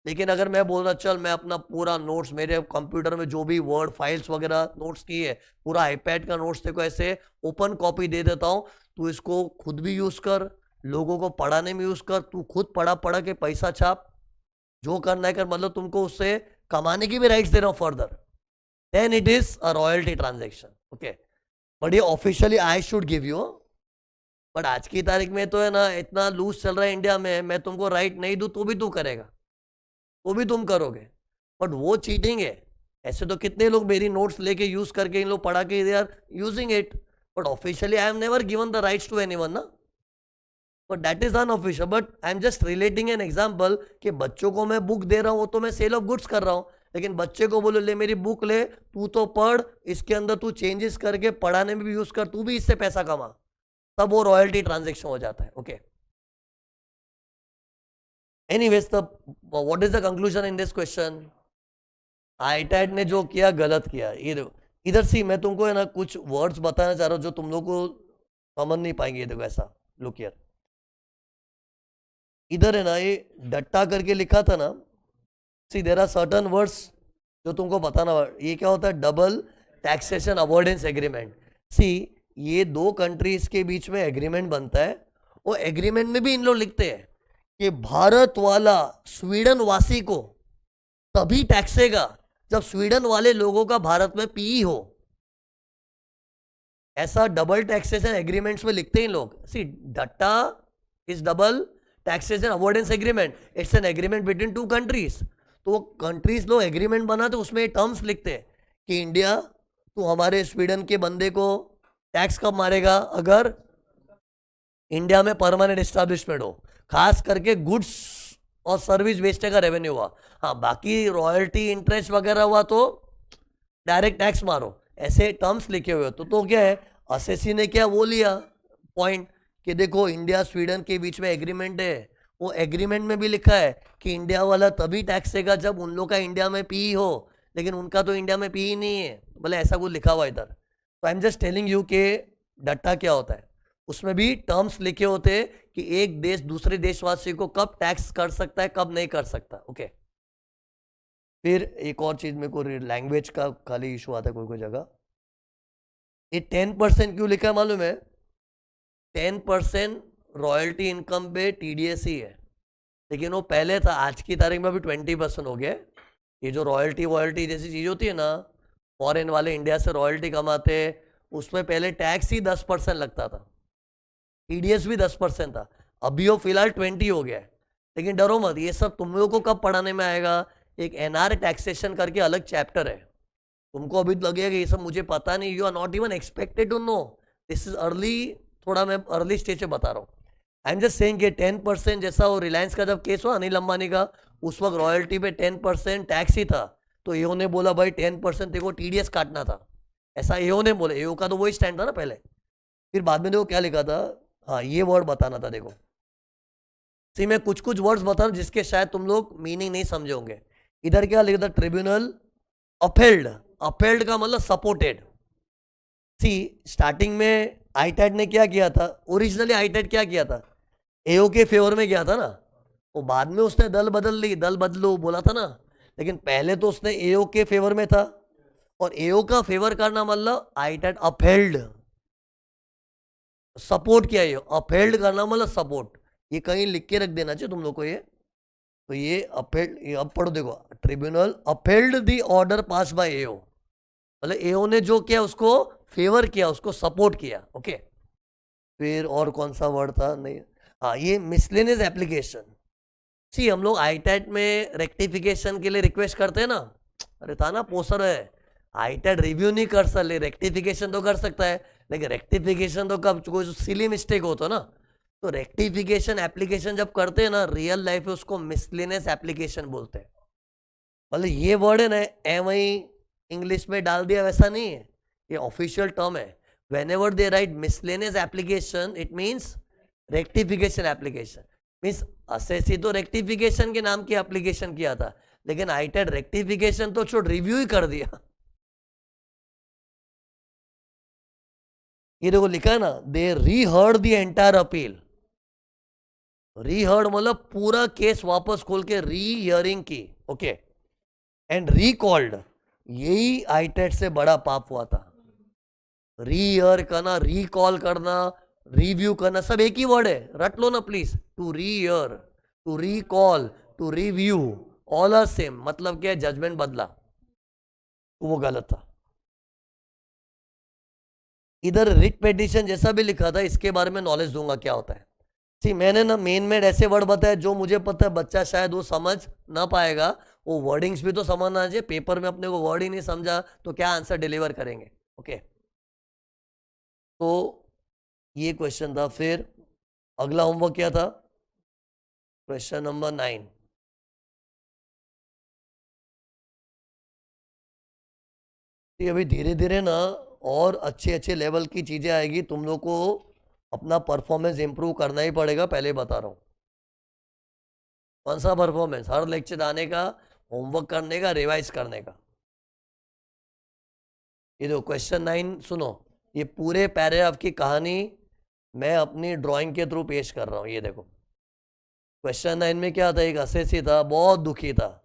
लेकिन अगर मैं बोल रहा चल मैं अपना पूरा नोट्स, मेरे कंप्यूटर में जो भी वर्ड फाइल्स वगैरह नोट्स की है, पूरा आईपैड का नोट्स देखो ऐसे ओपन कॉपी दे देता हूँ, तू इसको खुद भी यूज कर, लोगों को पढ़ाने में यूज कर, तू खुद पढ़ा पढ़ा के पैसा छाप, जो करना है कर, मतलब तुमको उससे कमाने की भी राइट्स दे रहा हूं further, then it is a royalty transaction. Okay, but ये officially I should give you. But आज की तारीख में तो है ना, इतना लूज चल रहा है इंडिया में, मैं तुमको राइट नहीं दूं तो भी तू करेगा, तो भी तुम करोगे, बट वो चीटिंग है. ऐसे तो कितने लोग मेरी नोट्स लेके यूज करके इन लोग पढ़ा के they are using it, but officially I am never given the rights to anyone ना, but that is unofficial. But I am just relating an example कि बच्चों को मैं बुक दे रहा हूँ, तो मैं सेल ऑफ गुड्स कर रहा हूँ, लेकिन बच्चे को बोलो ले मेरी बुक ले, तू तो पढ़, इसके अंदर तू चेंजेस करके पढ़ाने में भी यूज कर, तू भी इससे पैसा कमा, तब वो रॉयल्टी ट्रांजेक्शन हो जाता है. Okay, anyways, the what is the conclusion in this question? ITAT ने जो किया गलत किया. ये देखो इधर सी, मैं तुमको है ना कुछ वर्ड्स बताना चाह रहा हूँ जो तुम लोग को समझ नहीं पाएंगे. देखो ऐसा, लुक हियर, इधर है ना ये डट्टा करके लिखा था ना, see there are certain words जो तुमको बताना. ये क्या होता है? Double taxation avoidance agreement. See, ये दो कंट्रीज के बीच में एग्रीमेंट बनता है, वो एग्रीमेंट में भी इन लोग लिखते हैं कि भारत वाला स्वीडन वासी को तभी टैक्सेगा जब स्वीडन वाले लोगों का भारत में पीई हो. ऐसा डबल टैक्सेशन एग्रीमेंट्स में लिखते हैं लोग. See, DTAA is double taxation avoidance agreement, it's an agreement between two countries. तो वो कंट्रीज लोग एग्रीमेंट बनाते, उसमें टर्म्स लिखते हैं कि इंडिया, तू हमारे स्वीडन के बंदे को टैक्स कब मारेगा? अगर इंडिया में परमानेंट एस्टैब्लिशमेंट हो, खास करके गुड्स और सर्विस बेचने का रेवेन्यू हुआ. हाँ, बाकी रॉयल्टी इंटरेस्ट वगैरह हुआ तो डायरेक्ट टैक्स मारो, ऐसे टर्म्स लिखे हुए. तो क्या है, असेसी ने क्या वो लिया पॉइंट कि देखो इंडिया स्वीडन के बीच में एग्रीमेंट है, वो एग्रीमेंट में भी लिखा है कि इंडिया वाला तभी टैक्स देगा जब उन लोग का इंडिया में पी हो, लेकिन उनका तो इंडिया में पी नहीं है, बोले ऐसा कुछ लिखा हुआ इधर. तो आई एम जस्ट टेलिंग यू कि डट्टा क्या होता है, उसमें भी टर्म्स लिखे होते हैं कि एक देश दूसरे देशवासी को कब टैक्स कर सकता है, कब नहीं कर सकता. ओके, फिर एक और चीज, मेरे को लैंग्वेज का खाली इशू आता है कोई कोई जगह. ये 10% क्यों लिखा है मालूम है? 10% रॉयल्टी इनकम पे टीडीएस ही है, लेकिन वो पहले था, आज की तारीख में अभी 20% हो गया. ये जो रॉयल्टी वॉयल्टी जैसी चीज होती है ना, फॉरेन वाले इंडिया से रॉयल्टी कमाते, उसमें पहले टैक्स ही 10% लगता था, टीडीएस भी 10% था. अभी वो फिलहाल 20 हो गया है. लेकिन डरो मत, ये सब तुम लोगों को कब पढ़ाने में आएगा? एक एनआर टैक्सेशन करके अलग चैप्टर है. तुमको अभी लगेगा कि ये सब मुझे पता नहीं, you are not even expected to know. This is early, थोड़ा मैं अर्ली स्टेज पे बता रहा हूँ. आई एम जस्ट सेइंग कि 10% जैसा वो रिलायंस का जब केस हुआ अनिल अंबानी का, उस वक्त रॉयल्टी पे 10% टैक्स ही था. तो एओ ने बोला भाई 10% देखो टीडीएस काटना था, ऐसा एओ ने बोला. एओ का तो वही स्टैंड था ना पहले. फिर बाद में देखो क्या लिखा था, हाँ ये वर्ड बताना था. देखो सी, मैं कुछ कुछ वर्ड्स बता रहा हूँ जिसके शायद तुम लोग मीनिंग नहीं समझे होंगे. इधर क्या लिखा था? Tribunal appealed. अपेल्ड का मतलब सपोर्टेड. सी, स्टार्टिंग में आईटैट ने क्या किया था? ओरिजिनली आईटैट क्या किया था? एओ के फेवर में गया था ना, वो बाद में उसने दल बदल ली, दल बदलो बोला था ना, लेकिन पहले तो उसने एओ के फेवर में था. और एओ का फेवर करना मतलब आईटैट अपहेल्ड, सपोर्ट किया. ये अपहेल्ड करना मतलब सपोर्ट. ये कहीं लिख के रख देना चाहिए तुम लोग को ये. तो ये अपहेल्ड, ये अब पढ़ो देखो, tribunal upheld the order pass by AO, मतलब एओ ने जो किया उसको फेवर किया, उसको सपोर्ट किया. ओके, फिर और कौन सा वर्ड था? नहीं, हाँ ये मिसलेनियस एप्लीकेशन. सी, हम लोग आईटैट में रेक्टिफिकेशन के लिए रिक्वेस्ट करते हैं ना, अरे था ना पोस्टर है, आईटैट रिव्यू नहीं कर सकते, रेक्टिफिकेशन तो कर सकता है, लेकिन रेक्टिफिकेशन तो कब कोई सिली मिस्टेक हो तो ना, तो रेक्टिफिकेशन एप्लीकेशन जब करते हैं ना रियल लाइफ में, उसको मिसलेनियस एप्लीकेशन बोलते हैं. मतलब ये वर्ड है ना, एम आई इंग्लिश में डाल दिया वैसा नहीं है, ये ऑफिशियल टर्म है. whenever they write miscellaneous application it means rectification application. Means assessee तो रेक्टिफिकेशन के नाम की एप्लीकेशन किया था, लेकिन आईटैट रेक्टिफिकेशन तो छोड़ रिव्यू ही कर दिया. ये देखो लिखा है ना, दे रीहर्ड द एंटायर अपील. रीहर्ड मतलब पूरा केस वापस खोल के री हियरिंग की. ओके, एंड रिकॉल्ड, यही आईटैट से बड़ा पाप हुआ था. रीहियर करना, रिकॉल करना, रिव्यू करना, सब एक ही वर्ड है, रट लो ना please. To rear, to recall, to review, all are same. मतलब क्या है, जजमेंट बदला, तो वो गलत था। इधर रिट पेटिशन जैसा भी लिखा था, इसके बारे में नॉलेज दूंगा क्या होता है। सी मैंने ना मेन में ऐसे वर्ड बताए जो मुझे पता है बच्चा शायद वो समझ ना पाएगा, वो वर्डिंग्स भी तो समझना चाहिए। पेपर में अपने को वर्ड ही नहीं समझा तो क्या आंसर डिलीवर करेंगे। ओके, तो ये क्वेश्चन था। फिर अगला होमवर्क क्या था, क्वेश्चन नंबर 9। अभी धीरे धीरे ना और अच्छे अच्छे लेवल की चीजें आएगी, तुम लोग को अपना परफॉर्मेंस इंप्रूव करना ही पड़ेगा, पहले बता रहा हूं। कौन सा परफॉर्मेंस, हर लेक्चर आने का, होमवर्क करने का, रिवाइज करने का। ये देखो क्वेश्चन 9 सुनो, ये पूरे पैराग्राफ की कहानी मैं अपनी ड्राइंग के थ्रू पेश कर रहा हूं। ये देखो क्वेश्चन 9 में क्या था, एक असेसी था, बहुत दुखी था,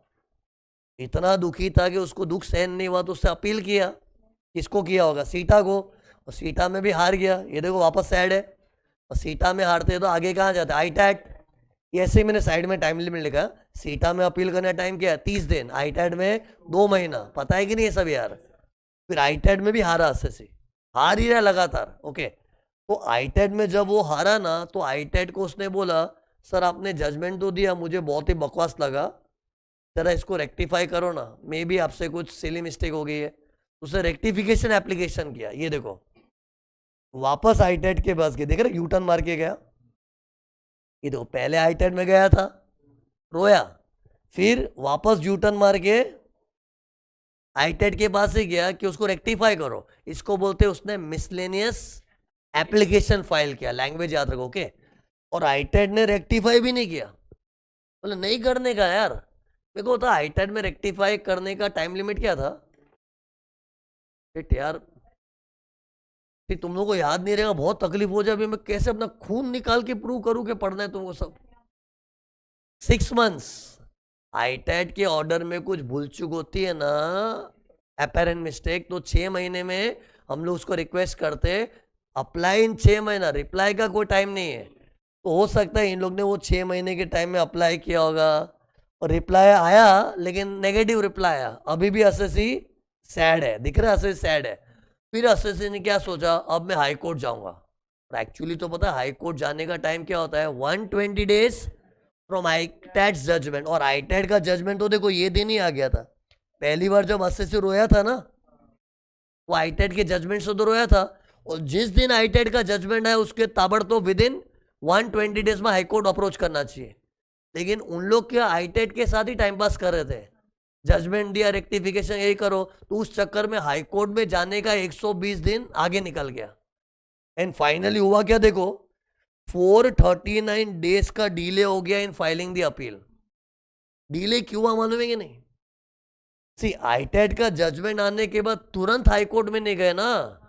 इतना दुखी था कि उसको दुख सहन नहीं हुआ तो उससे अपील किया। किसको किया होगा, सीता को, और सीता में भी हार गया। ये देखो वापस सैड है, और सीता में हारते तो आगे कहाँ जाते, आईटैट। ये ऐसे ही मैंने साइड में टाइम लिमिट लिखा, सीता में अपील करने का टाइम क्या है, 30 दिन, आईटैट में 2 महीना। पता है कि नहीं ये सब यार। फिर आईटैट में भी हारा, असेसी हार ही रहा लगातार। ओके, तो आईटैट में जब वो हारा ना, तो आईटैट को उसने बोला, सर आपने जजमेंट तो दिया, मुझे बहुत ही बकवास लगा, जरा इसको रेक्टिफाई करो ना, मे भी आपसे कुछ सिली मिस्टेक हो गई है। उसे रेक्टिफिकेशन एप्लीकेशन किया। ये देखो वापस आईटेट के पास गए, देख रहे यूटर्न मार के गया। ये देखो पहले आईटेट में गया था, रोया, फिर वापस यूटर्न मार के आईटेट के पास ही गया कि उसको रेक्टिफाई करो। इसको बोलते हैं उसने मिसलेनियस एप्लीकेशन फाइल किया, लैंग्वेज याद रखो। ओके, और आईटेट ने रेक्टिफाई भी नहीं किया, बोले नहीं करने का यार। मेरे को था आईटेट में रेक्टिफाई करने का टाइम लिमिट क्या था, यार तुम लोगों को याद नहीं रहेगा, बहुत तकलीफ हो जाए। अभी मैं कैसे अपना खून निकाल के प्रूव करूं कि पढ़ना है तुमको सब। 6 मंथ्स। आईटेट के ऑर्डर में कुछ भूल चूक होती है ना, अपेरेंट मिस्टेक, तो 6 महीने में हम लोग उसको रिक्वेस्ट करते, अप्लाई इन 6 महीना, रिप्लाई का कोई टाइम नहीं है। तो हो सकता है इन लोग ने वो 6 महीने के टाइम में अप्लाई किया होगा, और रिप्लाई आया लेकिन नेगेटिव रिप्लाई आया। अभी भी असेसी सैड है, दिख रहा है असेसी सैड है। फिर असेसी ने क्या सोचा, अब मैं हाई कोर्ट जाऊंगा। और एक्चुअली तो पता है हाई कोर्ट जाने का टाइम क्या होता है, 120 डेज फ्रॉम आईटैट जजमेंट। और आईटैट का जजमेंट तो देखो ये दिन ही आ गया था। पहली बार जब असेसी रोया था ना, वो आईटैट के जजमेंट से तो रोया था, और जिस दिन आईटैट का जजमेंट आया उसके ताबड़तोड़ विद इन 120 डेज में हाईकोर्ट अप्रोच करना चाहिए। लेकिन उन लोग क्या आईटेट के साथ ही टाइम पास कर रहे थे, जजमेंट दिया, रेक्टिफिकेशन यही करो, तो उस चक्कर में हाई कोर्ट में जाने का 120 दिन आगे निकल गया। एंड फाइनली हुआ क्या देखो, 439 डेज का डिले हो गया in filing the appeal. Delay क्यों हुआ मालूम है कि नहीं, सी आईटेट का जजमेंट आने के बाद तुरंत हाई कोर्ट में नहीं गए ना,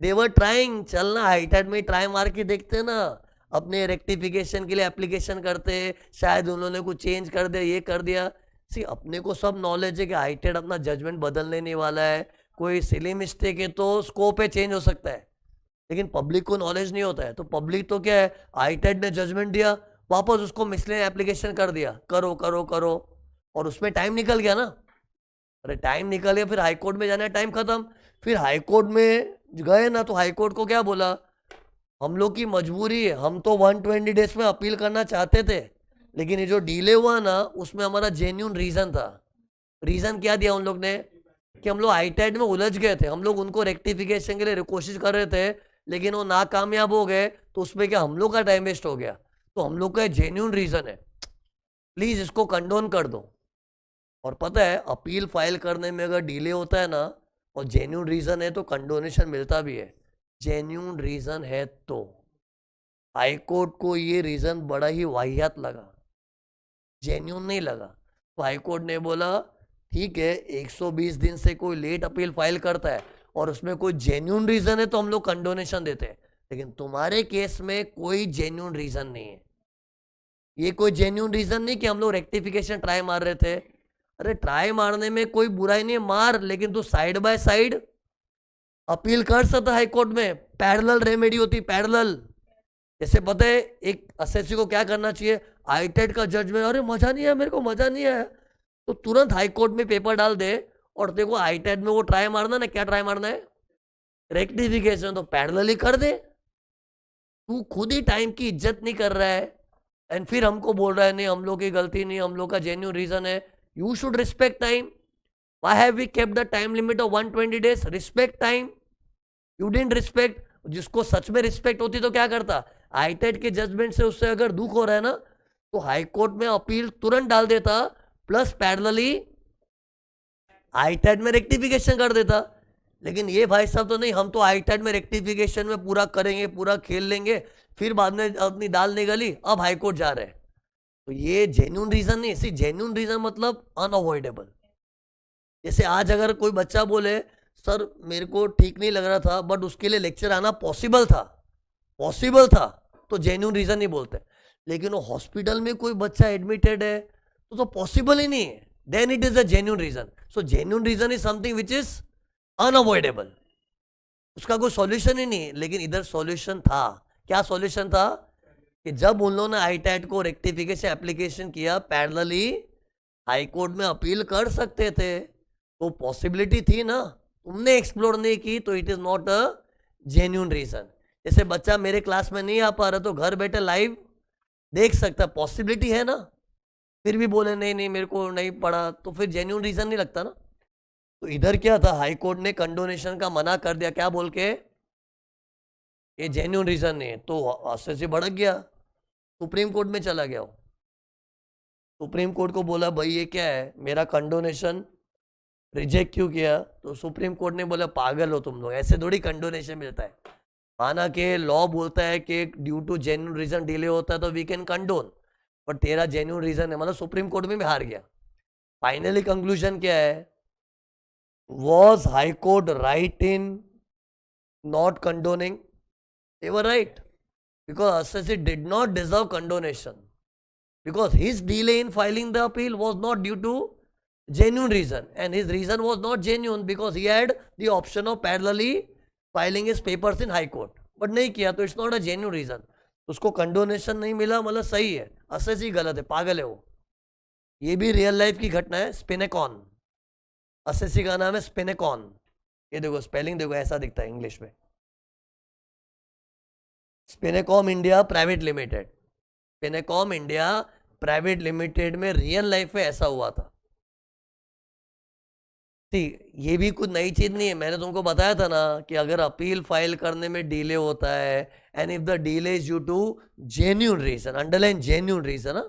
देवर ट्राइंग, चलना आईटेट में ट्राई मार के देखते ना, अपने रेक्टिफिकेशन के लिए एप्लीकेशन करते, शायद उन्होंने कुछ चेंज कर दिया, ये कर दिया। सी अपने को सब नॉलेज है कि आईटेट अपना जजमेंट बदलने नहीं वाला है, कोई सिली मिस्टेक है तो स्कोप है, चेंज हो सकता है, लेकिन पब्लिक को नॉलेज नहीं होता है। तो पब्लिक तो क्या है, आईटेट ने जजमेंट दिया, वापस उसको मिसलेनियस एप्लीकेशन कर दिया, करो करो करो, और उसमें टाइम निकल गया ना। अरे टाइम निकल गया, फिर हाईकोर्ट में जाना, टाइम खत्म। फिर हाईकोर्ट में गए ना, तो हाईकोर्ट को क्या बोला, हम लोग की मजबूरी है, हम तो 120 डेज में अपील करना चाहते थे, लेकिन ये जो डिले हुआ ना उसमें हमारा जेन्यून रीजन था। रीजन क्या दिया उन लोग ने, कि हम लोग आईटैट में उलझ गए थे, हम लोग उनको रेक्टिफिकेशन के लिए कोशिश कर रहे थे, लेकिन वो नाकामयाब हो गए, तो उसमें क्या हम लोग का टाइम वेस्ट हो गया। तो हम लोग का जेन्यून रीजन है, प्लीज इसको कंडोन कर दो। और पता है अपील फाइल करने में अगर डिले होता है ना, और जेन्यून रीजन है, तो कंडोनेशन मिलता भी है। जेन्यून रीजन है तो हाईकोर्ट को ये रीजन बड़ा ही वाहियात लगा, जेन्यून नहीं लगा। तो हाईकोर्ट ने बोला ठीक है, 120 दिन से कोई लेट अपील फाइल करता है और उसमें कोई जेन्यून रीजन है तो हम लोग कंडोनेशन देते हैं, लेकिन तुम्हारे केस में कोई जेन्यून रीजन नहीं है। ये कोई जेन्यून रीजन नहीं कि हम लोग रेक्टिफिकेशन ट्राई मार रहे थे। अरे ट्राई मारने में कोई बुराई नहीं है, मार, लेकिन तू साइड बाय साइड अपील कर सकता हाईकोर्ट में, पैरेलल रेमेडी होती, पैरेलल। जैसे पता है एक एसएससी को क्या करना चाहिए, आईटेट का जजमेंट, अरे मजा नहीं आया, मेरे को मजा नहीं आया, तो तुरंत हाई कोर्ट में पेपर डाल दे और देखो आईटेट में वो ट्राई मारना ना, क्या ट्राई मारना है, रेक्टिफिकेशन, तो पैरेलली कर दे। तू खुद ही टाइम की इज्जत नहीं कर रहा है एंड फिर हमको बोल रहा है नहीं हम लोग की गलती नहीं, हम लोग का जेन्युइन रीजन है। You should respect time. Why have we kept the time limit of 120 days? Respect time. You didn't respect. जिसको सच में रिस्पेक्ट होती तो क्या करता, आईटेट के जजमेंट से उससे अगर दुख हो रहा है ना तो हाई कोर्ट में अपील तुरंत डाल देता, प्लस पैरेलली आईटेट में रेक्टिफिकेशन कर देता। लेकिन ये भाई साहब तो नहीं, हम तो आईटेट में रेक्टिफिकेशन में पूरा करेंगे, पूरा खेल लेंगे, फिर बाद में अपनी दाल निकली अब हाई कोर्ट जा रहे हैं। तो ये जेन्युइन रीजन नहीं, इसी जेन्युइन रीजन मतलब अनअवॉइडेबल। जैसे आज अगर कोई बच्चा बोले सर मेरे को ठीक नहीं लग रहा था बट उसके लिए लेक्चर आना पॉसिबल था, तो जेन्युइन रीजन नहीं बोलते। लेकिन वो हॉस्पिटल में कोई बच्चा एडमिटेड है तो पॉसिबल ही नहीं है, then it is a genuine reason. So genuine reason is something which is unavoidable, उसका कोई सॉल्यूशन ही नहीं है। लेकिन इधर सॉल्यूशन था। क्या सॉल्यूशन था कि जब उन लोगों ने आईटैट को रेक्टिफिकेशन एप्लीकेशन किया, पैरेलली हाई कोर्ट में अपील कर सकते थे, तो पॉसिबिलिटी थी ना, तुमने एक्सप्लोर नहीं की, तो it is not a genuine reason. जैसे बच्चा मेरे क्लास में नहीं आ पा रहा तो घर बैठे लाइव देख सकता, पॉसिबिलिटी है ना, फिर भी बोले नहीं नहीं मेरे को नहीं पड़ा, तो फिर जेन्युइन रीजन नहीं लगता ना। तो इधर क्या था, हाई कोर्ट ने कंडोनेशन का मना कर दिया, क्या बोल के, ये जेन्युइन रीजन नहीं है, तो एसएससी भड़क गया, सुप्रीम कोर्ट में चला गया। सुप्रीम कोर्ट को बोला भाई ये क्या है, मेरा कंडोनेशन रिजेक्ट क्यों किया? तो सुप्रीम कोर्ट ने बोला पागल हो तुम लोग, ऐसे थोड़ी कंडोनेशन मिलता है। माना कि लॉ बोलता है कि due to genuine reason delay होता है तो वी कैन कंडोन, बट तेरा जेन्युइन रीजन है, मतलब सुप्रीम कोर्ट में भी हार गया। फाइनली कंक्लूजन क्या है, was high court right in not condoning? They were right, because SSC did not deserve condonation, because his delay in filing the appeal was not due to genuine reason, and his reason was not genuine because he had the option of parallelly filing his papers in high court, but नहीं किया, तो it's not a genuine reason, उसको condonation नहीं मिला, मतलब सही है, SSC गलत है, पागल है वो। ये भी रियल लाइफ की घटना है। स्पिनेकॉन, SSC का नाम है स्पिनेकॉन, ये देखो स्पेलिंग देखो, ऐसा दिखता है इंग्लिश में, Spinecom India private limited. Spinecom India private limited में रियल लाइफ में ऐसा हुआ था। ठीक, ये भी कुछ नई चीज नहीं है, मैंने तुमको बताया था ना कि अगर अपील फाइल करने में डिले होता है and if the delay is due to genuine reason, underline genuine reason,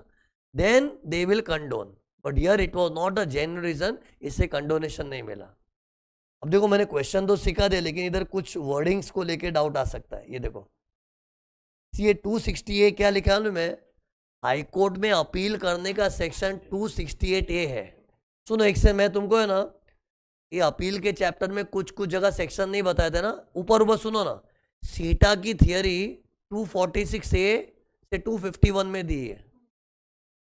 then they will condone, but here it was not a genuine reason, इससे कंडोनेशन नहीं मिला। अब देखो मैंने क्वेश्चन तो सिखा दिया, लेकिन इधर कुछ वर्डिंग्स को लेके डाउट आ सकता है। ये देखो ये 260A क्या लिखा है मैं, हाई कोर्ट में अपील करने का सेक्शन 268A है। सुनो एक से, मैं तुमको है ना ये अपील के चैप्टर में कुछ कुछ जगह सेक्शन नहीं बताए थे ना, ऊपर ऊपर सुनो ना। सीटा की थियरी 246A से 251 में दी है,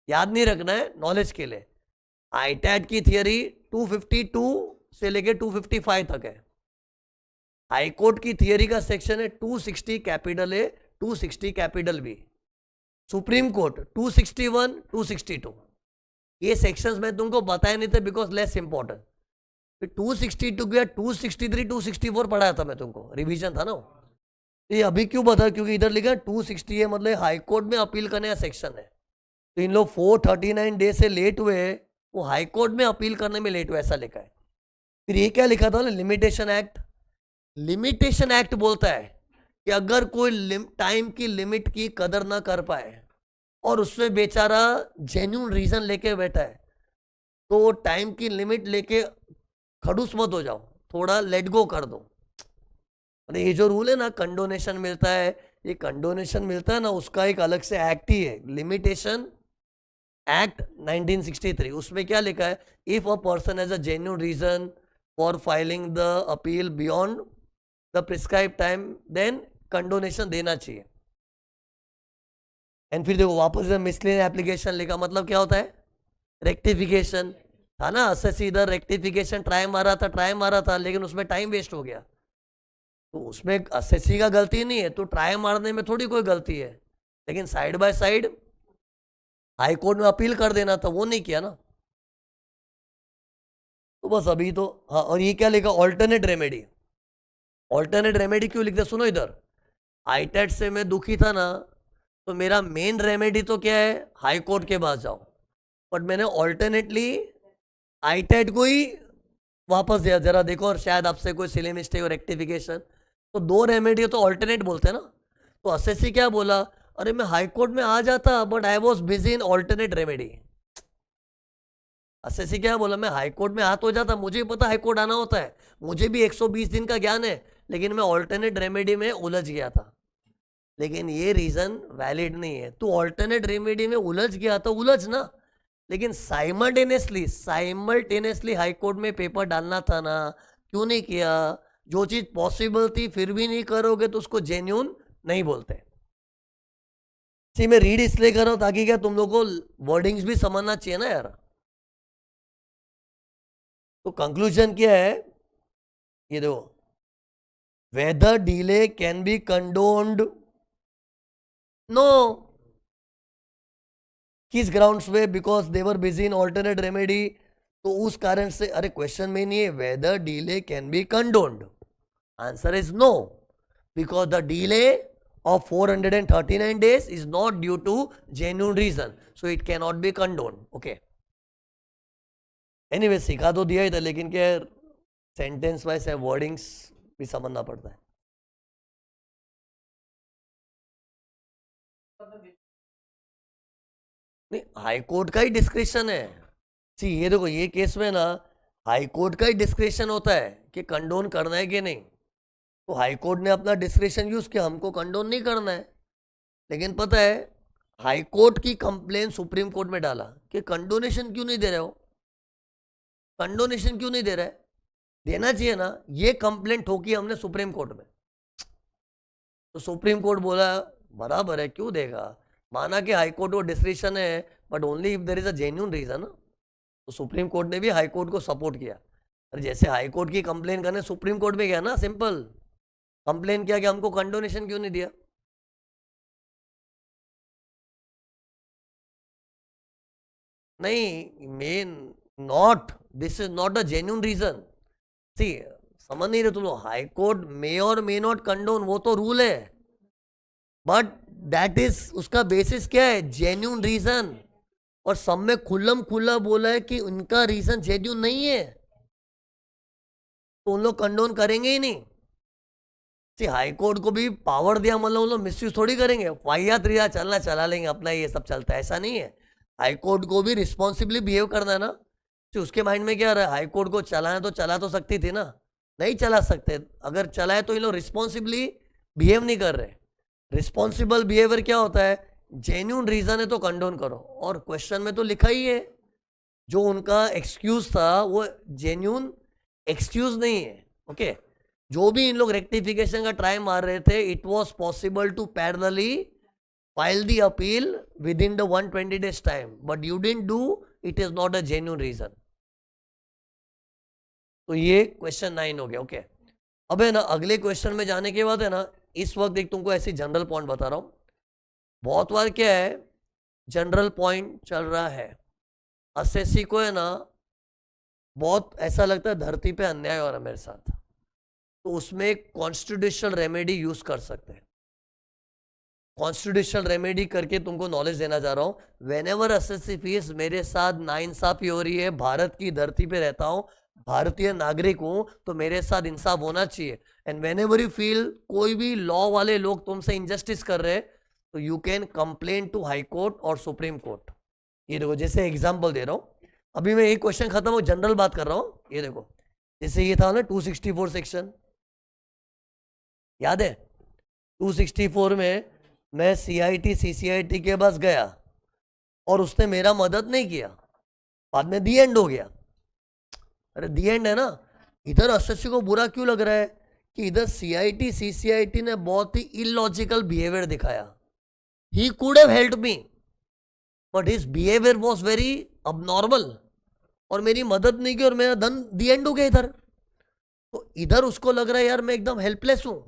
याद नहीं रखना है, नॉलेज के लिए। आईटैट की थियरी 252 से लेके 255 तक है। हाई कोर्ट की थियरी का सेक्शन है 260 capital A 260 capital B, supreme court 261 262। ये सेक्शंस मैं तुमको बताए नहीं थे बिकॉज लेस इंपॉर्टेंट। फिर 262 गया 263 264 पढ़ाया था मैं तुमको, रिवीजन था ना। ये अभी क्यों बता, क्योंकि इधर लिखा 260 है, मतलब हाई कोर्ट में अपील करने का सेक्शन है। तो इन लोग 439 डे से लेट हुए, वो हाई कोर्ट में अपील करने में लेट हुए, ऐसा लिखा है। फिर ये क्या लिखा था ना, लिमिटेशन एक्ट। लिमिटेशन एक्ट बोलता है कि अगर कोई टाइम की लिमिट की कदर ना कर पाए और उसमें बेचारा जेन्युइन रीजन लेके बैठा है, तो टाइम की लिमिट लेके खड़ूस मत हो जाओ, थोड़ा लेट गो कर दो। अरे ये जो रूल है ना, कंडोनेशन मिलता है, ये कंडोनेशन मिलता है ना, उसका एक अलग से एक्ट ही है, लिमिटेशन एक्ट 1963। उसमें क्या लिखा है, if a person has a genuine reason for filing the appeal beyond the prescribe time, then condonation देना चाहिए। एंड फिर देखो वापस मिसलेनियस एप्लीकेशन लिखा, मतलब क्या होता है, रेक्टिफिकेशन था ना। एसएससी इधर रेक्टिफिकेशन ट्राई मारा था, लेकिन उसमें टाइम वेस्ट हो गया। तो उसमें एसएससी का गलती नहीं है, तो ट्राई मारने में थोड़ी कोई गलती है, लेकिन side by side high court में अपील कर देना था, वो नहीं किया ना। तो बस अभी तो हाँ, और ये क्या लिखा, ऑल्टरनेट रेमेडी। ऑल्टरनेट रेमेडी क्यों लिखते, सुनो इधर, आईटेट से मैं दुखी था ना, तो मेरा मेन रेमेडी तो क्या है, हाई कोर्ट के पास जाओ, बट मैंने ऑल्टरनेटली आईटेट को ही वापस दिया, जरा देखो और शायद आपसे कोई सिली मिस्टेक और रेक्टिफिकेशन। तो दो रेमेडी तो ऑल्टरनेट बोलते हैं ना। तो एसएससी क्या बोला, अरे मैं हाई कोर्ट में आ जाता but I was busy in alternate remedy. SSC क्या बोला, मैं हाई कोर्ट में आ तो जाता, मुझे पता हाई कोर्ट आना होता है, मुझे भी 120 दिन का ज्ञान है, लेकिन मैं ऑल्टरनेट रेमेडी में उलझ गया था। लेकिन ये रीजन वैलिड नहीं है, तू ऑल्टरनेट रेमेडी में उलझ गया तो उलझ ना, लेकिन साइमल्टेनियसली हाई कोर्ट में पेपर डालना था ना, क्यों नहीं किया। जो चीज पॉसिबल थी फिर भी नहीं करोगे तो उसको जेन्यून नहीं बोलते। सी मैं रीड इसलिए कर रहा हूं ताकि क्या तुम लोग को वर्डिंग्स भी समझना चाहिए ना यार। तो कंक्लूजन क्या है, ये देखो, whether delay can be condoned, no, किस ग्राउंड्स पे, because they were busy in alternate remedy. तो उस कारण से, अरे क्वेश्चन में नहीं है whether delay can be condoned, answer is no, because the delay of 439 days is not due to genuine reason, so it cannot be condoned. Okay, anyway सिखा तो दिया ही था, लेकिन क्या सेंटेंस वाइज है, वर्डिंग्स भी समझना पड़ता है। नहीं, हाई कोर्ट का ही डिस्क्रिप्शन है। सी ये देखो, ये केस में ना हाई कोर्ट का ही डिस्क्रिप्शन होता है कि कंडोन करना है कि नहीं। तो हाई कोर्ट ने अपना डिस्क्रिप्शन यूज किया, हमको कंडोन नहीं करना है। लेकिन पता है, हाई कोर्ट की कंप्लेन सुप्रीम कोर्ट में डाला कि कंडोनेशन क्यों नहीं दे रहे हो, कंडोनेशन क्यों नहीं दे रहा है, देना चाहिए ना। ये कंप्लेन ठोकी हमने सुप्रीम कोर्ट में, तो सुप्रीम कोर्ट बोला बराबर है, क्यों देगा। माना कि हाई कोर्ट वो डिस्क्रिप्शन है, but only if there is a genuine reason. तो सुप्रीम कोर्ट ने भी हाई कोर्ट को सपोर्ट किया। और जैसे हाई कोर्ट की कंप्लेन करने सुप्रीम कोर्ट में गया ना, सिंपल कंप्लेन किया कि हमको कंडोनेशन क्यों नहीं दिया। नहीं, man not, this is not a genuine reason. See समझ नहीं रहे तुम लोग, हाई कोर्ट मे और मे नॉट कंडोन, वो तो रूल है, बट दैट इज, उसका बेसिस क्या है, जेन्युइन रीजन। और सब में खुल्लम खुल्ला बोला है कि उनका रीजन जेन्युइन नहीं है, तो उन लोग कंडोन करेंगे ही नहीं। सी हाई कोर्ट को भी पावर दिया, मतलब उन लोग मिसयूज थोड़ी करेंगे, वाहियात रिया चलना चला लेंगे अपना, ये सब चलता है, ऐसा नहीं है। हाई कोर्ट को भी रिस्पॉन्सिबली बिहेव करना है ना। तो उसके माइंड में क्या रहा है, हाई कोर्ट को चलाना तो चला तो सकती थी ना, नहीं चला सकते। अगर चलाए तो ये लोग रिस्पॉन्सिबली बिहेव नहीं कर रहे। रिस्पॉन्सिबल बिहेवियर क्या होता है, जेन्यून रीजन है तो कंडोन करो, और क्वेश्चन में तो लिखा ही है जो उनका एक्सक्यूज था वो जेन्यून एक्सक्यूज नहीं है। ओके, जो भी इन लोग रेक्टिफिकेशन का ट्राई मार रहे थे, it was possible to parallelly file the appeal within the 120 days time, but you didn't do, it is not a genuine reason. तो ये क्वेश्चन 9 हो गया। ओके, अब है ना, अगले क्वेश्चन में जाने के बाद है ना, इस वक्त एक तुमको ऐसी जनरल पॉइंट बता रहा हूं। बहुत बार क्या है, जनरल पॉइंट चल रहा है, एसएससी को है ना बहुत ऐसा लगता है धरती पे अन्याय हो रहा है मेरे साथ, तो उसमें एक कॉन्स्टिट्यूशनल रेमेडी यूज कर सकते हैं। कॉन्स्टिट्यूशनल रेमेडी करके तुमको नॉलेज देना चाह रहा हूं। वेन एवर एसएससी फीस मेरे साथ नाइंसाफी हो रही है, भारत की धरती पे रहता हूं, भारतीय नागरिक हूं, तो मेरे साथ इंसाफ होना चाहिए। And when ever you feel कोई भी लॉ वाले लोग तुमसे इंजस्टिस कर रहे हैं, तो you can complain to high court और सुप्रीम कोर्ट। ये देखो, जैसे एग्जाम्पल दे रहा हूं, अभी मैं एक क्वेश्चन खत्म हो, जनरल बात कर रहा हूं। ये देखो, जैसे ये था ना 264 सेक्शन, याद है 264 में मैं सीआईटी सीसीआईटी के पास गया और उसने मेरा मदद नहीं किया, बाद में दी एंड हो गया। अरे दी एंड है ना, इधर एसएससी को बुरा क्यों लग रहा है कि इधर सीआईटी सीसीआईटी ने बहुत ही इलॉजिकल बिहेवियर दिखाया। He could have helped me, but his behaviour was very abnormal, और मेरी मदद नहीं की और मेरा धन दी एंड हो गया इधर। तो इधर उसको लग रहा है यार मैं एकदम हेल्पलेस हूं।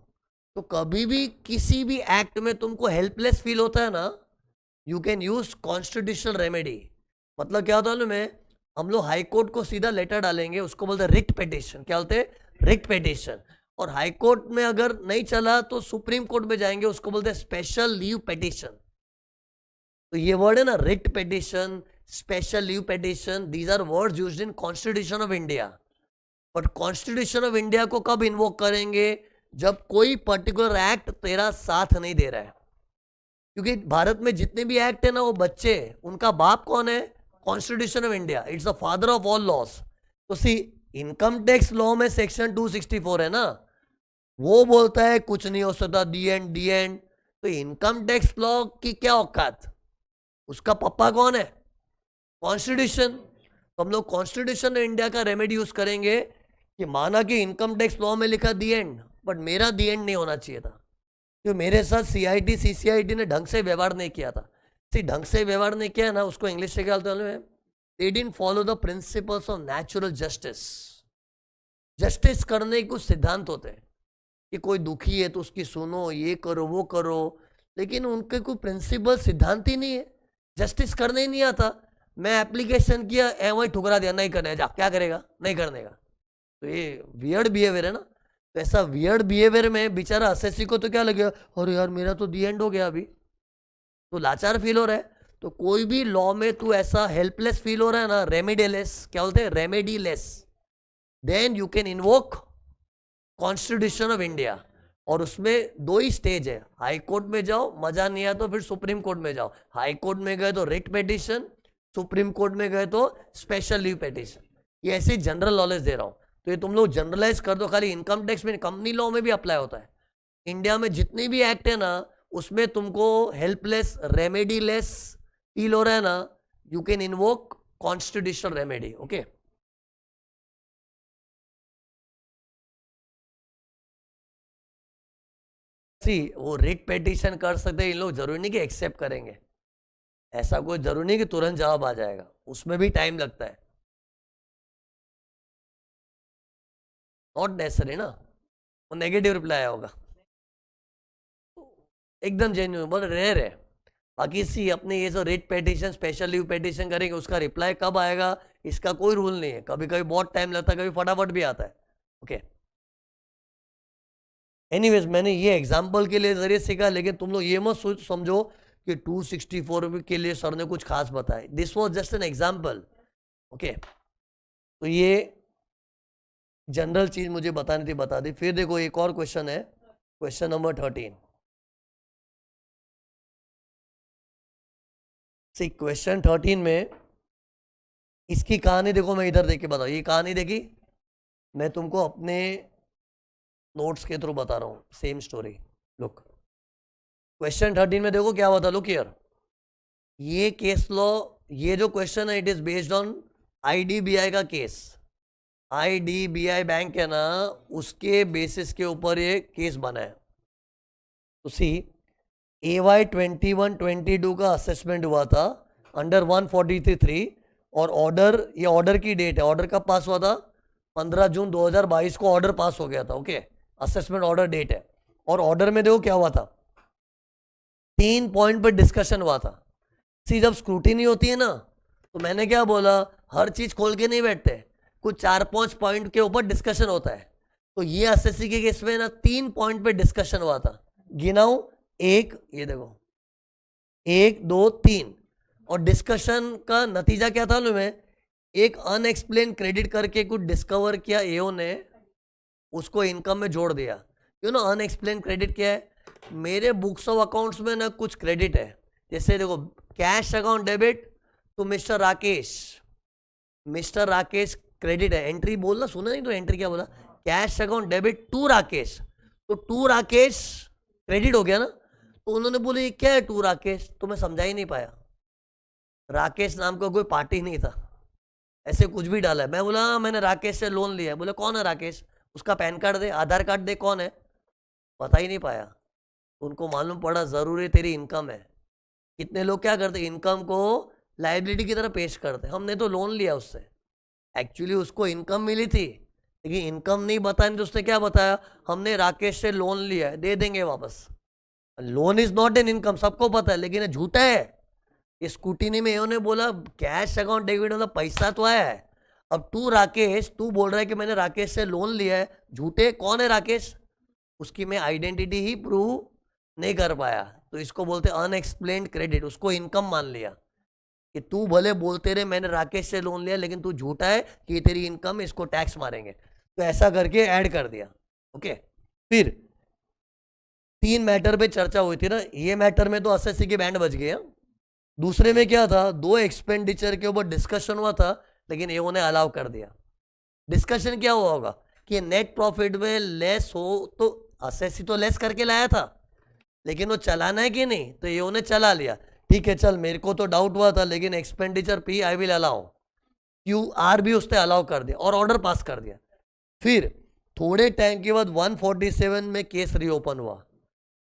तो कभी भी किसी भी एक्ट में तुमको हेल्पलेस फील होता है ना, you can use constitutional remedy. मतलब क्या होता है में, हम लोग हाई कोर्ट को सीधा लेटर डालेंगे, उसको बोलते हैं रिट पिटीशन। क्या बोलते हैं? Writ petition. और हाई कोर्ट में अगर नहीं चला तो सुप्रीम कोर्ट में जाएंगे, उसको बोलते हैं स्पेशल लीव पिटीशन। तो ये वर्ड है ना, writ petition, special leave petition, these are words used in constitution of India. But constitution of India को कब इन्वोक करेंगे? जब कोई पर्टिकुलर एक्ट तेरा साथ नहीं दे रहा है। क्योंकि भारत में जितने भी एक्ट है ना, वो बच्चे, उनका बाप कौन है? Constitution of India, it's the father of all laws. तो सी, इनकम टैक्स लॉ में सेक्शन 264 है ना, वो बोलता है कुछ नहीं हो सकता, दी एंड। तो इनकम टैक्स लॉ की क्या औकात? उसका पप्पा कौन है? कॉन्स्टिट्यूशन। तो हम लोग कॉन्स्टिट्यूशन इंडिया का रेमेडी यूज करेंगे कि माना कि इनकम टैक्स लॉ में लिखा दी एंड, बट मेरा दी एंड नहीं होना चाहिए था, क्योंकि मेरे साथ सीआईटी सीसीआईटी ने ढंग से व्यवहार नहीं किया था। ढंग से व्यवहार नहीं किया है ना, उसको इंग्लिश से क्या बोलते हैं? They didn't follow the principles of natural justice. Justice करने के कुछ सिद्धांत होते हैं कि कोई दुखी है तो उसकी सुनो, ये करो वो करो, लेकिन उनके कोई प्रिंसिपल सिद्धांत ही नहीं है। जस्टिस करने ही नहीं आता। मैं एप्लीकेशन किया, वही ठुकरा दिया, नहीं करने जा, क्या करेगा? नहीं करने का। तो ये वियर्ड बिहेवियर है ना। तो ऐसा वियर्ड बिहेवियर में बेचारा असेसी को तो क्या लगेगा, अरे यार मेरा तो दी एंड हो गया, अभी तो लाचार फील हो रहा है। तो कोई भी लॉ में तू ऐसा हेल्पलेस फील हो रहा है ना, रेमेडीलेस, क्या बोलते हैं? Remediless, then you can invoke constitution of India. और उसमें दो ही स्टेज है, हाई कोर्ट में जाओ, मजा नहीं आया तो फिर सुप्रीम कोर्ट में जाओ। हाई कोर्ट में गए तो रिट पिटीशन, सुप्रीम कोर्ट में गए तो स्पेशल लीव पिटीशन। ये ऐसे जनरल नॉलेज दे रहा हूं, तो ये तुम लोग जनरलाइज कर दो। खाली इनकम टैक्स में, कंपनी लॉ में भी अप्लाई होता है। इंडिया में जितने भी एक्ट है ना, उसमें तुमको हेल्पलेस, रेमेडीलेस फील हो रहा है ना, you can invoke constitutional remedy. Okay, see वो रिट पिटीशन कर सकते हैं इन लोग, जरूरी नहीं कि एक्सेप्ट करेंगे, ऐसा कोई जरूरी नहीं कि तुरंत जवाब आ जाएगा, उसमें भी टाइम लगता है। नॉट नेसेसरी ना, वो नेगेटिव रिप्लाई आया होगा, एकदम जेन्युइन, बहुत रेयर है। बाकी सी अपने ये जो rate petition, special leave petition करेंगे, उसका रिप्लाई कब आएगा इसका कोई रूल नहीं है। कभी कभी बहुत टाइम लगता है, कभी फटाफट भी आता है। ओके, एनीवेज, मैंने ये एग्जांपल के लिए जरिए सीखा, लेकिन तुम लोग ये मत सोच समझो कि 264 के लिए सर ने कुछ खास बताया। This was just an example. Okay, तो ये जनरल चीज मुझे बतानी थी, बता दी। फिर देखो एक और क्वेश्चन है, क्वेश्चन नंबर 13। सी क्वेश्चन 13 में इसकी कहानी देखो, मैं इधर देख के बताऊँ। ये कहानी देखी, मैं तुमको अपने नोट्स के थ्रू बता रहा हूँ, सेम स्टोरी। लुक, क्वेश्चन 13 में देखो क्या हुआ था। लुक हियर, ये केस लॉ, ये जो क्वेश्चन है, it is based on IDBI का केस। आईडीबीआई बैंक है ना, उसके बेसिस के ऊपर ये केस बना है। तो सी, AY 21-22 का असेसमेंट हुआ था अंडर 143(3), और ऑर्डर, ये ऑर्डर की डेट है, ऑर्डर कब पास हुआ था? 15 जून 2022 को ऑर्डर पास हो गया था। ओके, असेसमेंट ऑर्डर डेट है। और ऑर्डर में देखो क्या हुआ था, 3 पॉइंट पर डिस्कशन हुआ था। सी, जब स्क्रूटिनी होती है ना, तो मैंने क्या बोला, हर चीज खोल के नहीं बैठते, कुछ 4-5 पॉइंट के ऊपर डिस्कशन होता है। तो ये एसएससी के केस में ना 3 पॉइंट पे डिस्कशन हुआ था। गिनाऊं? एक, ये देखो, 1 2 3। और डिस्कशन का नतीजा क्या था में, एक अनएक्सप्लेन क्रेडिट करके कुछ डिस्कवर किया एओ ने, उसको इनकम में जोड़ दिया। यू नो अनएक्सप्लेन क्रेडिट क्या है? मेरे बुक्स ऑफ अकाउंट्स में ना कुछ क्रेडिट है, जैसे देखो, cash account debit to mister Rakesh, mister Rakesh credit है। एंट्री बोलना सुना नहीं तो एंट्री क्या बोला? Cash account debit to Rakesh, तो टू राकेश क्रेडिट हो गया ना। तो उन्होंने बोले ये क्या है टू राकेश, तो मैं समझा ही नहीं पाया। राकेश नाम का कोई पार्टी नहीं था, ऐसे कुछ भी डाला है। मैं बोला हाँ, मैंने राकेश से लोन लिया है। बोले कौन है राकेश? उसका पैन कार्ड दे, आधार कार्ड दे, कौन है? पता ही नहीं पाया। उनको मालूम पड़ा जरूरी तेरी इनकम है। कितने लोग क्या करते, इनकम को लाइबिलिटी की तरह पेश करते, हमने तो लोन लिया उससे, एक्चुअली उसको इनकम मिली थी, लेकिन इनकम नहीं बतानी तो उसने क्या बताया, हमने राकेश से लोन लिया है, दे देंगे वापस। Loan is not an income, सबको पता है, लेकिन ये झूठा है। इस स्कूटीनी में इन्होंने बोला कैश अकाउंट डेबिट मतलब पैसा तो आया है। अब तू राकेश, तू बोल रहा है कि मैंने राकेश से लोन लिया है, झूठे। कौन है राकेश? उसकी मैं आइडेंटिटी ही प्रूव नहीं कर पाया, तो इसको बोलते अनएक्सप्लेन्ड क्रेडिट। उसको इनकम मान लिया कि तू भले बोलते रहे मैंने राकेश से लोन लिया, लेकिन तू झूठा है कि ये तेरी इनकम है, इसको टैक्स मारेंगे। तो ऐसा करके ऐड कर दिया। ओके, फिर 3 मैटर पे चर्चा हुई थी ना, ये मैटर में तो एसएससी के बैंड बज गए। दूसरे में क्या था, 2 एक्सपेंडिचर के ऊपर डिस्कशन हुआ था, लेकिन ये उन्हें अलाउ कर दिया। डिस्कशन क्या हुआ होगा कि नेट प्रॉफिट में लेस हो, तो एसएससी तो लेस करके लाया था, लेकिन वो चलाना है कि नहीं, तो ये उन्हें चला लिया। ठीक है, चल मेरे को तो डाउट हुआ था, लेकिन expenditure P I will allow, Q R भी उसने अलाउ कर दिया और ऑर्डर पास कर दिया। फिर थोड़े टाइम के बाद 147 में केस रीओपन हुआ।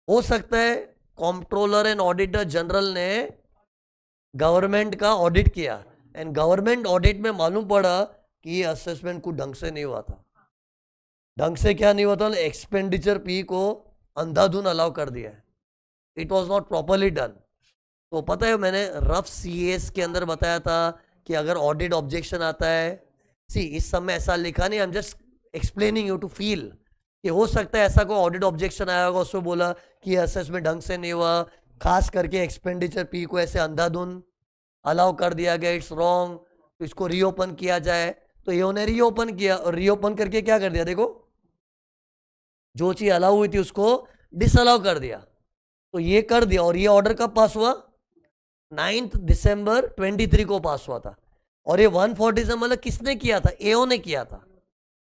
हो सकता है कंट्रोलर एंड ऑडिटर जनरल ने गवर्नमेंट का ऑडिट किया, एंड गवर्नमेंट ऑडिट में मालूम पड़ा कि ये असेसमेंट कुछ ढंग से नहीं हुआ था। ढंग से क्या नहीं हुआ था, एक्सपेंडिचर पी को अंधाधुन अलाउ कर दिया है। It was not properly done. तो पता है मैंने रफ सीएस के अंदर बताया था कि अगर ऑडिट ऑब्जेक्शन आता है, सी इस समय ऐसा लिखा नहीं, I am just explaining you to feel कि हो सकता है ऐसा कोई ऑडिट ऑब्जेक्शन आया होगा, उसमें बोला कि असेसमेंट ढंग से नहीं हुआ, खास करके एक्सपेंडिचर पी को ऐसे अंधाधुन अलाउ कर दिया गया, इट्स रॉन्ग, तो इसको रीओपन किया जाए। तो ये उन्हें रीओपन किया, और रीओपन करके क्या कर दिया, देखो जो चीज अलाउ हुई थी उसको डिसअलाउ कर दिया। तो ये कर दिया, और ये ऑर्डर कब पास हुआ, 9 दिसंबर 23 को पास हुआ था। और ये 147 मतलब किसने किया था, एओ ने किया था।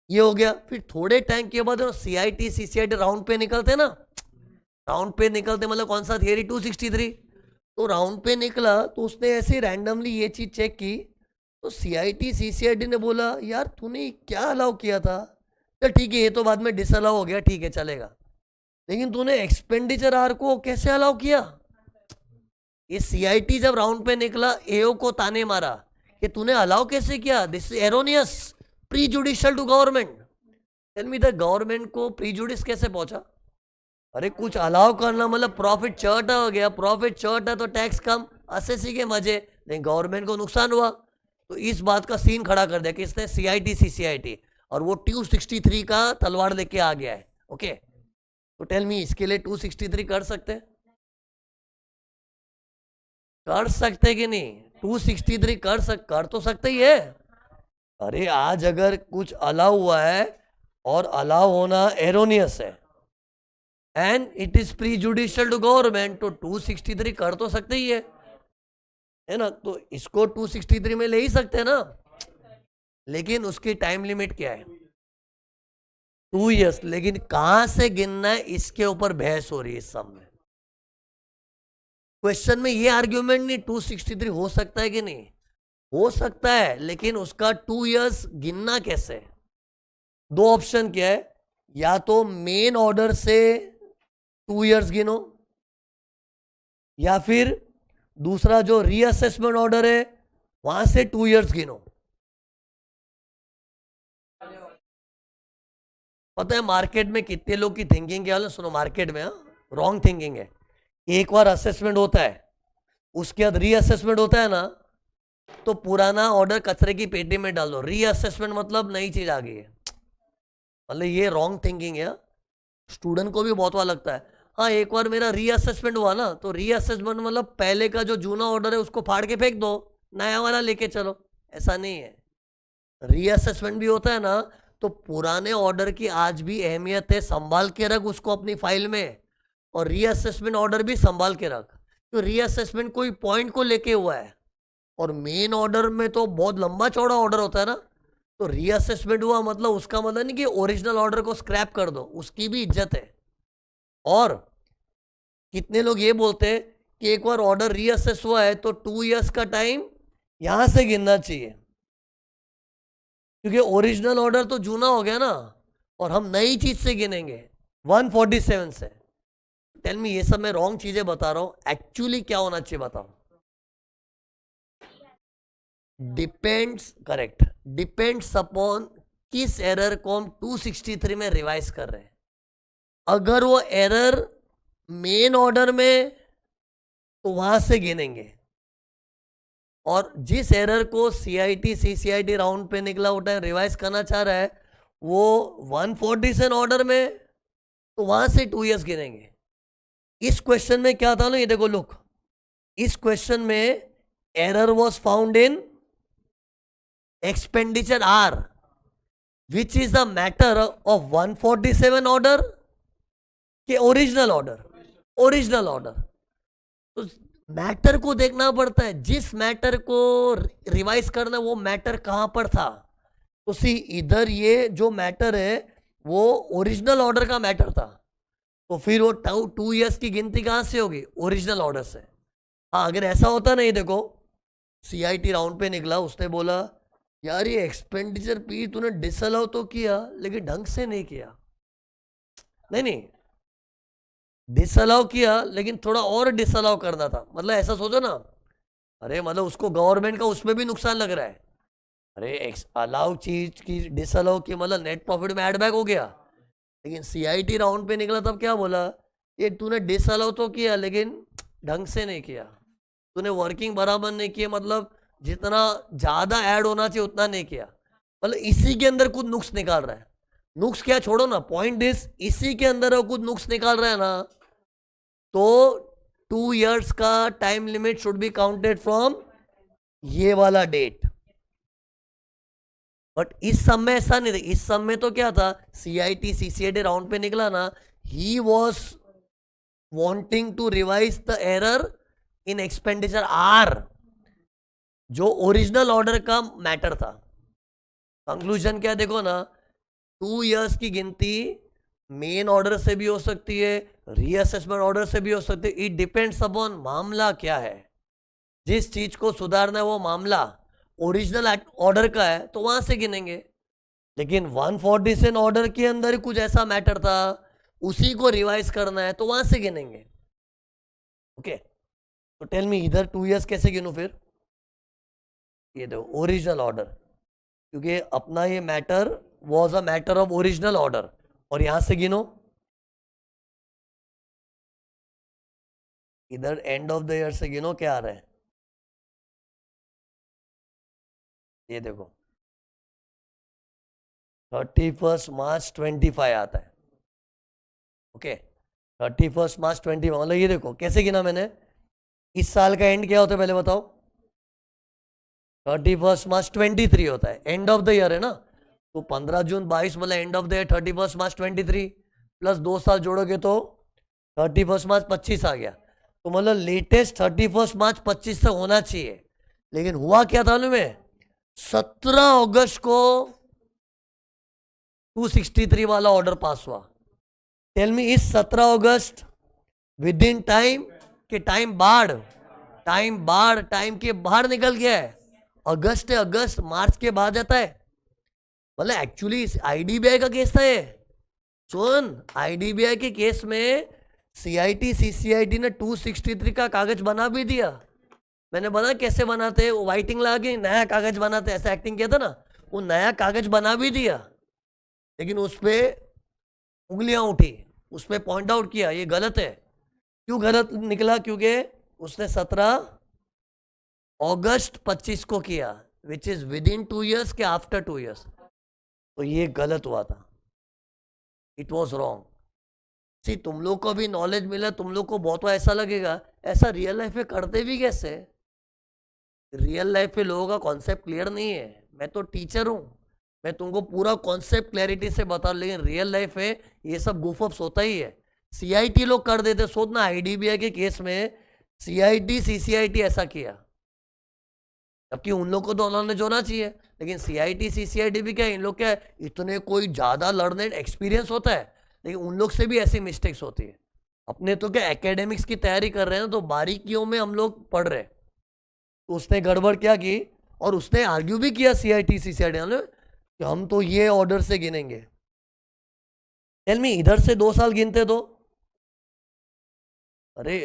ये हो गया। फिर थोड़े टाइम के बाद सीआईटी सीसीआईटी राउंड पे निकलते ना, राउंड पे निकलते मतलब कौन सा थियरी 263, तो राउंड पे निकला तो उसने ऐसे रैंडमली ये चीज चेक की, तो सीआईटी सीसीआईटी ने बोला यार तूने क्या अलाउ किया था, चल ठीक है ये तो बाद में डिसअलाउ हो गया, ठीक है चलेगा, लेकिन तूने एक्सपेंडिचर आर को कैसे अलाउ किया। ये सीआईटी जब राउंड पे निकला, एओ को ताने मारा कि तूने अलाउ कैसे किया, this is erroneous, prejudicial to government. Tell me the government को प्रीजुडिस कैसे पहुंचा। अरे कुछ अलाउ करना मतलब प्रॉफिट चढ़ा हो गया, प्रॉफिट चढ़ा तो टैक्स कम, एसएससी के मजे, लेकिन गवर्नमेंट को नुकसान हुआ। तो इस बात का सीन खड़ा कर दिया किसने, सीआईटी सीसीआईटी, और वो 263 का तलवार लेके आ गया है। ओके, तो टेल मी इसके लिए 263 कर सकते हैं, कर सकते कि नहीं, 263 कर तो सकते ही है। अरे आज अगर कुछ अलाउ हुआ है और अलाउ होना एरोनियस है and it is prejudicial to government, तो 263 कर तो सकते ही है ना, तो इसको 263 में ले ही सकते हैं ना, लेकिन उसकी टाइम लिमिट क्या है, 2 इयर्स। लेकिन कहां से गिनना है इसके ऊपर बहस हो रही है इस सब में। क्वेश्चन में ये आर्ग्यूमेंट नहीं, 263 हो सकता है कि नहीं, हो सकता है, लेकिन उसका 2 इयर्स गिनना कैसे। 2 ऑप्शन क्या है, या तो मेन ऑर्डर से 2 इयर्स गिनो, या फिर दूसरा जो रीअसेसमेंट ऑर्डर है वहां से 2 इयर्स गिनो। पता है मार्केट में कितने लोग की थिंकिंग क्या है, सुनो मार्केट में रॉन्ग थिंकिंग है। एक बार असेसमेंट होता है, उसके बाद रीअसेसमेंट होता है ना, तो पुराना ऑर्डर कचरे की पेटी में डाल दो, रीअसेसमेंट मतलब नई चीज आ गई है, मतलब ये रॉन्ग थिंकिंग है। स्टूडेंट को भी बहुत बार लगता है हाँ एक बार मेरा रीअसेसमेंट हुआ ना, तो रीअसेसमेंट मतलब पहले का जो जूना ऑर्डर है उसको फाड़ के फेंक दो, नया वाला लेके चलो। ऐसा नहीं है, रीअसेसमेंट भी होता है ना, तो पुराने ऑर्डर की आज भी अहमियत है, संभाल के रख उसको अपनी फाइल में, और रीअसेसमेंट ऑर्डर भी संभाल के रख। तो रीअसेसमेंट कोई पॉइंट को लेके हुआ है, और मेन ऑर्डर में तो बहुत लंबा चौड़ा ऑर्डर होता है ना, तो रीअसेसमेंट हुआ मतलब उसका मतलब नहीं कि ओरिजिनल ऑर्डर को स्क्रैप कर दो, उसकी भी इज्जत है। और कितने लोग ये बोलते हैं कि एक बार ऑर्डर रीअसेस हुआ है तो 2 इयर्स का टाइम यहां से गिनना चाहिए, क्योंकि ओरिजिनल ऑर्डर तो जूना हो गया ना, और हम नई चीज से गिनेंगे 147 से। टेल मी ये सब मैं रॉन्ग चीजें बता रहा हूं, एक्चुअली क्या होना चाहिए बताओ। डिपेंड्स, करेक्ट, डिपेंड्स अपॉन किस एरर को हम 263 में रिवाइज कर रहे हैं। अगर वो एरर मेन ऑर्डर में तो वहां से गिनेंगे, और जिस एरर को सीआईटी सीसीआईटी राउंड पे निकला उठा है रिवाइज करना चाह रहा है वो 147 ऑर्डर में, तो वहां से 2 इयर्स गिनेंगे। इस क्वेश्चन में क्या था ना, ये देखो लुक, इस क्वेश्चन में error was found in expenditure are which is the matter of 147 order के ओरिजिनल ऑर्डर। ओरिजिनल ऑर्डर तो मैटर को देखना पड़ता है, जिस मैटर को रिवाइज करना वो मैटर कहां पर था। तो सी इधर ये जो मैटर है वो ओरिजिनल ऑर्डर का मैटर था, तो फिर वो 2 इयर्स की गिनती कहां से होगी, ओरिजिनल ऑर्डर से। हाँ अगर ऐसा होता नहीं, देखो सीआईटी राउंड पे निकला, उसने बोला यार ये एक्सपेंडिचर पी तूने डिसअलाउ तो किया लेकिन ढंग से नहीं किया, नहीं डिसअलाउ किया लेकिन थोड़ा और डिसअलाउ करना था। मतलब ऐसा सोचो ना, अरे मतलब उसको गवर्नमेंट का उसमें भी नुकसान लग रहा है, अरे अलाउ चीज की डिसअलाउ की मतलब नेट प्रॉफिट में ऐड बैक हो गया। लेकिन सीआईटी राउंड पे निकला तब क्या बोला, ये तूने डिसअलाउ तो किया लेकिन ढंग से नहीं किया, तूने वर्किंग बराबर नहीं किया, मतलब जितना ज्यादा ऐड होना चाहिए उतना नहीं किया। मतलब इसी के अंदर कुछ नुक्स निकाल रहा है। नुक्स क्या छोड़ो ना, पॉइंट इज इसी के अंदर वो कुछ नुक्स निकाल रहा है ना, तो 2 इयर्स का time limit should be counted from ये वाला डेट। बट इस सब में ऐसा नहीं था, इस सब में तो क्या था, सीआईटी सीसीआईटी राउंड पे निकला ना, he was wanting to revise the error in expenditure are जो ओरिजिनल ऑर्डर का मैटर था। कंक्लूजन क्या देखो ना, 2 इयर्स की गिनती मेन ऑर्डर से भी हो सकती है, रीअसेसमेंट ऑर्डर से भी हो सकती है, इट डिपेंड्स अपॉन मामला क्या है। जिस चीज को सुधारना है वो मामला ओरिजिनल ऑर्डर का है तो वहां से गिनेंगे। लेकिन 147 ऑर्डर के अंदर कुछ ऐसा मैटर था, उसी को रिवाइज करना है तो वहां से गिनेंगे। ओके तो टेल मी इधर 2 इयर्स कैसे गिनूं फिर, ये देखो ओरिजिनल ऑर्डर, क्योंकि अपना ये matter was a matter of original order, और यहां से गिनो इधर एंड ऑफ द ईयर से गिनो क्या आ रहा है, ये देखो 31 मार्च 25 आता है। ओके 31 मार्च 25, मतलब ये देखो कैसे गिना मैंने, इस साल का एंड क्या होता है पहले बताओ, 31 मार्च 23 होता है, एंड ऑफ द ईयर है ना, तो 15 जून 22 मतलब end of the year 31 March 23 plus 2 साल जोड़ोगे तो 31 मार्च 25 आ गया। तो मतलब लेटेस्ट 31 मार्च 25 तक होना चाहिए, लेकिन हुआ क्या था में 17 अगस्त को 263 वाला ऑर्डर पास हुआ। टेल मी इस 17 अगस्त विद इन टाइम के टाइम के बाहर निकल गया है, अगस्त है, अगस्त मार्च के बाद जाता है। मतलब एक्चुअली आईडीबीआई का केस था ये, सुन आईडीबीआई के केस में सीआईटी सीसीआईटी ने 263 का कागज बना भी दिया। मैंने बना कैसे बनाते, वो वाइटिंग लगा के नया कागज बनाते, ऐसा एक्टिंग किया था ना, वो नया कागज बना भी दिया, लेकिन उस पर उंगलियां उठी, उस पर पॉइंट आउट किया ये गलत है। क्यों गलत निकला, क्योंकि उसने 17 अगस्त 25 को किया, which is with in 2 years के आफ्टर 2 इयर्स, तो ये गलत हुआ था, इट वॉज रॉन्ग। सी तुम लोग को भी नॉलेज मिला, तुम लोग को बहुत ऐसा लगेगा ऐसा रियल लाइफ में करते भी कैसे, रियल लाइफ में लोगों का कॉन्सेप्ट क्लियर नहीं है। मैं तो टीचर हूं, मैं तुमको पूरा कॉन्सेप्ट क्लैरिटी से बता, लेकिन रियल लाइफ में ये सब गुफअप्स होता ही है। सीआईटी लोग कर देते, सोचना आईडीबीआई के केस में सीआईटी सीसीआईटी ऐसा किया, जबकि उन लोग को तो नॉलेज होना चाहिए, लेकिन सीआईटी सीसीआईटी भी क्या है, इन लोग क्या है, इतने कोई ज़्यादा लर्नेड एक्सपीरियंस होता है, लेकिन उन लोग से भी ऐसी मिस्टेक्स होती है। अपने तो क्या एकेडमिक्स की तैयारी कर रहे हैं ना, तो बारीकियों में हम लोग पढ़ रहे हैं, तो उसने गड़बड़ क्या की, और उसने आर्ग्यू भी किया सीआईटी सीसीआईटी ने कि हम तो ये ऑर्डर से गिनेंगे। टेल मी इधर से 2 साल गिनते तो, अरे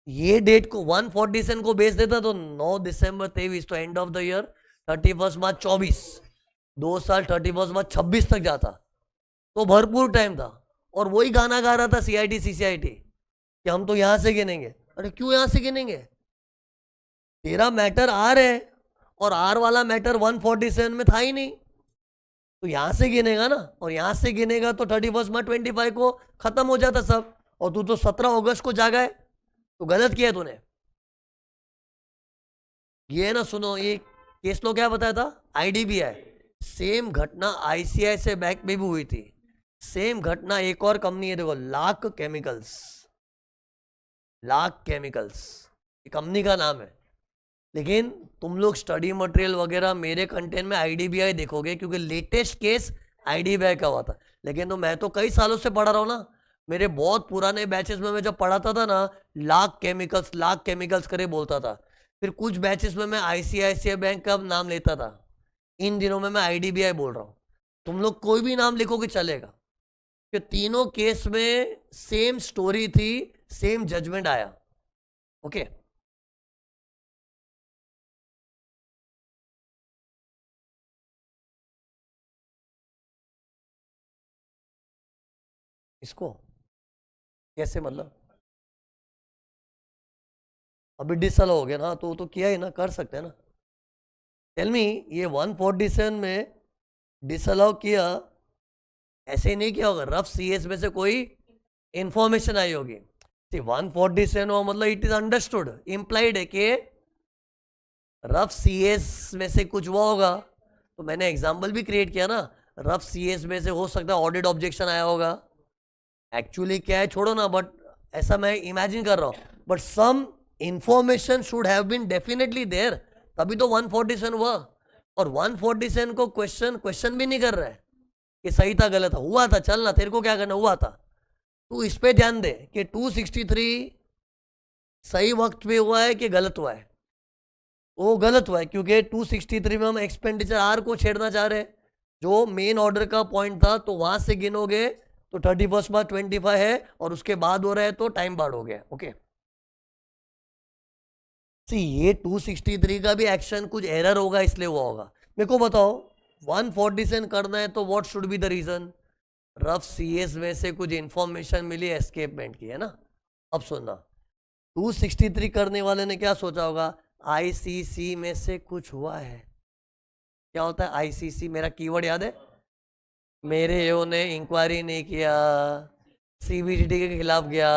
ये डेट को 147 को बेच देता तो 9 दिसंबर 23 तो एंड ऑफ द ईयर 31 मार्च 24, 2 साल 31 बाद 26 तक जाता तो भरपूर टाइम था, और वही गाना गा रहा था CIT CCIT कि हम तो यहां से गिनेंगे। अरे क्यों यहां से गिनेंगे? तेरा मैटर आर है, और आर वाला मैटर 147 में था ही नहीं, तो यहां से गिनेगा ना, और यहां से गिनेगा तो 31 में 25 को खत्म हो जाता सब, और तू तो 17 अगस्त को जागा है, तो गलत किया तूने। ये ना, सुनो, ये केस लो क्या बताया था, IDBI। सेम घटना ICICI बैंक में भी हुई थी, सेम घटना एक और कंपनी है, देखो, लाख केमिकल्स। लाख केमिकल्स ये कंपनी का नाम है, लेकिन तुम लोग स्टडी मटेरियल वगैरह मेरे कंटेंट में IDBI देखोगे, क्योंकि लेटेस्ट केस IDBI का हुआ था। लेकिन तो मैं तो कई सालों से पढ़ा रहा हूँ ना, मेरे बहुत पुराने बैचेस में मैं जब पढ़ाता था ना, लाख केमिकल्स करे बोलता था। फिर कुछ बैचेस में मैं ICICI बैंक का नाम लेता था, इन दिनों में मैं IDBI बोल रहा हूँ। तुम लोग कोई भी नाम लिखोगे चलेगा, कि तीनों केस में सेम स्टोरी थी, सेम जजमेंट आया। ओके, इसको कैसे मतलब? अभी डिसल हो गया ना, तो किया ही ना, कर सकते हैं ना। टेल मी, ये 147 में डिसअलाउ किया, ऐसे नहीं किया होगा, रफ CS में से कोई इंफॉर्मेशन आई होगी। 147 हुआ मतलब इट इज अंडरस्टूड, इंप्लाइड है कि रफ CS में से कुछ हुआ होगा। तो मैंने एग्जाम्पल भी क्रिएट किया ना, रफ CS में से हो सकता है ऑडिट ऑब्जेक्शन आया होगा। एक्चुअली क्या है छोड़ो ना, बट ऐसा मैं इमेजिन कर रहा हूँ, but some information should have been definitely there, तभी तो 147 हुआ। और 147 को क्वेश्चन भी नहीं कर रहा है कि सही था गलत था, हुआ था, चलना, तेरे को क्या करना, हुआ था। तू इस पे ध्यान दे कि 263 सही वक्त पे हुआ है कि गलत हुआ है। वो गलत हुआ है, क्योंकि 263 में हम एक्सपेंडिचर आर को छेड़ना चाह रहे हैं, जो मेन ऑर्डर का पॉइंट था, तो वहां से गिनोगे तो 31 बाद 25 है, और उसके बाद हो रहा है तो टाइम बार हो गया। ओके, सी ये 263 का भी एक्शन कुछ एरर होगा, इसलिए हुआ होगा। मेरे को बताओ, 147 करना है तो what should be the reason? Rough CS में से कुछ इंफॉर्मेशन मिली एस्केपमेंट की, है ना। अब सुनना, 263 करने वाले ने क्या सोचा होगा, ICC में से कुछ हुआ है। क्या होता है ICC? मेरा कीवर्ड याद है, मेरे एओ ने इंक्वायरी नहीं किया, CBDT के खिलाफ गया,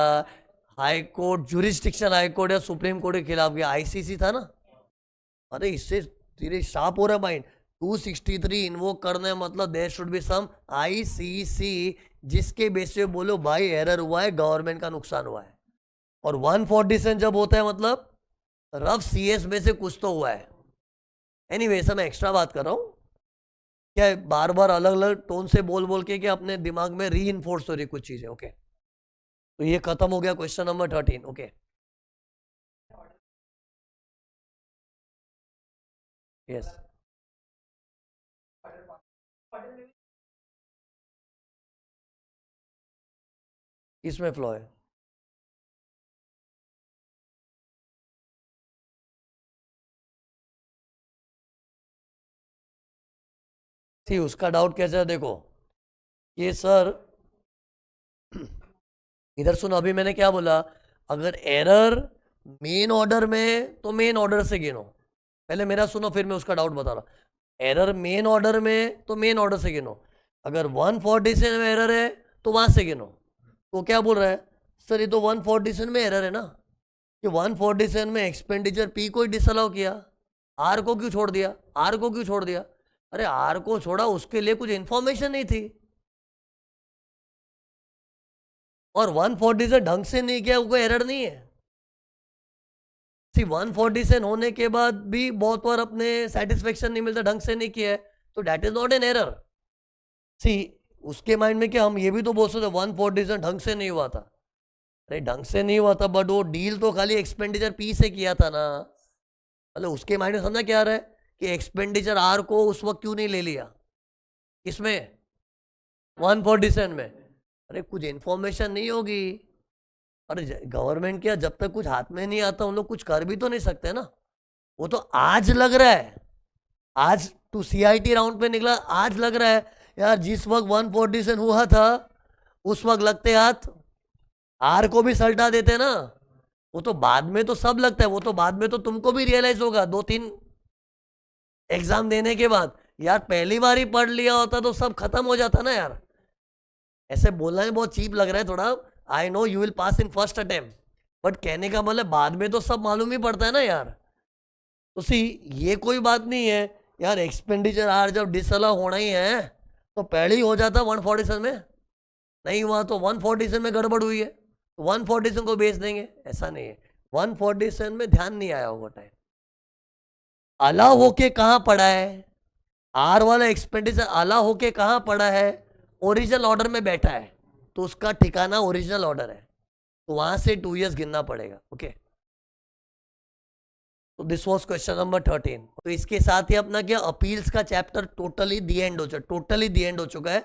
high court, jurisdiction high court या सुप्रीम कोर्ट के खिलाफ गया, ICC था ना। अरे इससे तेरे शार्प हो रहा है माइंड। 263 इन्वोक करना है मतलब there should be some ICC, जिसके बेस पे बोलो भाई एरर हुआ है, गवर्नमेंट का नुकसान हुआ है। और 147 जब होता है मतलब रफ CS में से कुछ तो हुआ है। एनीवे, मैं एक्स्ट्रा बात कर रहा हूँ, क्या बार बार अलग अलग टोन से बोल बोल के, क्या अपने दिमाग में री इन्फोर्स हो रही कुछ चीजें। ओके, तो ये खत्म हो गया क्वेश्चन नंबर 13। ओके, यस, इसमें फ्लो है। सी उसका डाउट कैसे है, देखो, ये सर इधर सुनो, अभी मैंने क्या बोला, अगर एरर मेन ऑर्डर में तो मेन ऑर्डर से गिनो। पहले मेरा सुनो, फिर मैं उसका डाउट बता रहा। एरर मेन ऑर्डर में तो मेन ऑर्डर से गिनो, अगर 147 में एरर है तो वहां से गिनो। तो क्या बोल रहा है सर, ये तो 147 में एरर है ना, कि 147 में एक्सपेंडिचर P को ही डिसअलाउ किया, R को क्यों छोड़ दिया, R को क्यों छोड़ दिया? अरे R को छोड़ा, उसके लिए कुछ इंफॉर्मेशन नहीं थी, और 147 ढंग से नहीं किया, कोई एरर नहीं है। सी 147 होने के बाद भी बहुत बार अपने सेटिस्फेक्शन नहीं मिलता, ढंग से नहीं किया है, तो that is not an error. See उसके माइंड में क्या, हम ये भी तो बोल सकते 147 ढंग से नहीं हुआ था। अरे ढंग से नहीं हुआ था, बट वो डील तो खाली एक्सपेंडिचर P से किया था ना, मतलब उसके माइंड में समझा क्या आ रहा है कि एक्सपेंडिचर R को उस वक्त क्यों नहीं ले लिया, इसमें 147 में। अरे कुछ इंफॉर्मेशन नहीं होगी। अरे गवर्नमेंट क्या, जब तक कुछ हाथ में नहीं आता उन लोग कुछ कर भी तो नहीं सकते ना। वो तो आज लग रहा है, आज तू CIT राउंड पे निकला, आज लग रहा है यार जिस वक्त 147 हुआ था उस वक्त लगते हाथ आर को भी सल्टा देते ना, वो तो बाद में तो सब लगता है, वो तो बाद में तो तुमको भी रियलाइज होगा 2-3 एग्जाम देने के बाद। यार पहली बार ही पढ़ लिया होता तो सब खत्म हो जाता ना यार। ऐसे बोलना में बहुत चीप लग रहा है थोड़ा, I know you will pass in first attempt, but कहने का मतलब बाद में तो सब मालूम ही पड़ता है ना यार। तो सी ये कोई बात नहीं है यार, एक्सपेंडिचर आर जब डिसअलाउ होना ही है तो पहले ही हो जाता 147 में, नहीं हुआ तो 147 में गड़बड़ हुई है तो 147 को बेच देंगे, ऐसा नहीं है। 147 में ध्यान नहीं आया होगा टाइम, अलाउ होके कहाँ पड़ा है, आर वाला एक्सपेंडिचर अलाउ होके कहाँ पड़ा है, ओरिजिनल ऑर्डर में बैठा है, तो उसका ठिकाना ओरिजिनल ऑर्डर है, तो वहां से 2 years गिनना पड़ेगा। ओके, तो दिस वाज क्वेश्चन नंबर 13। तो इसके साथ ही अपना क्या अपील्स का चैप्टर टोटली दी एंड हो चुका है,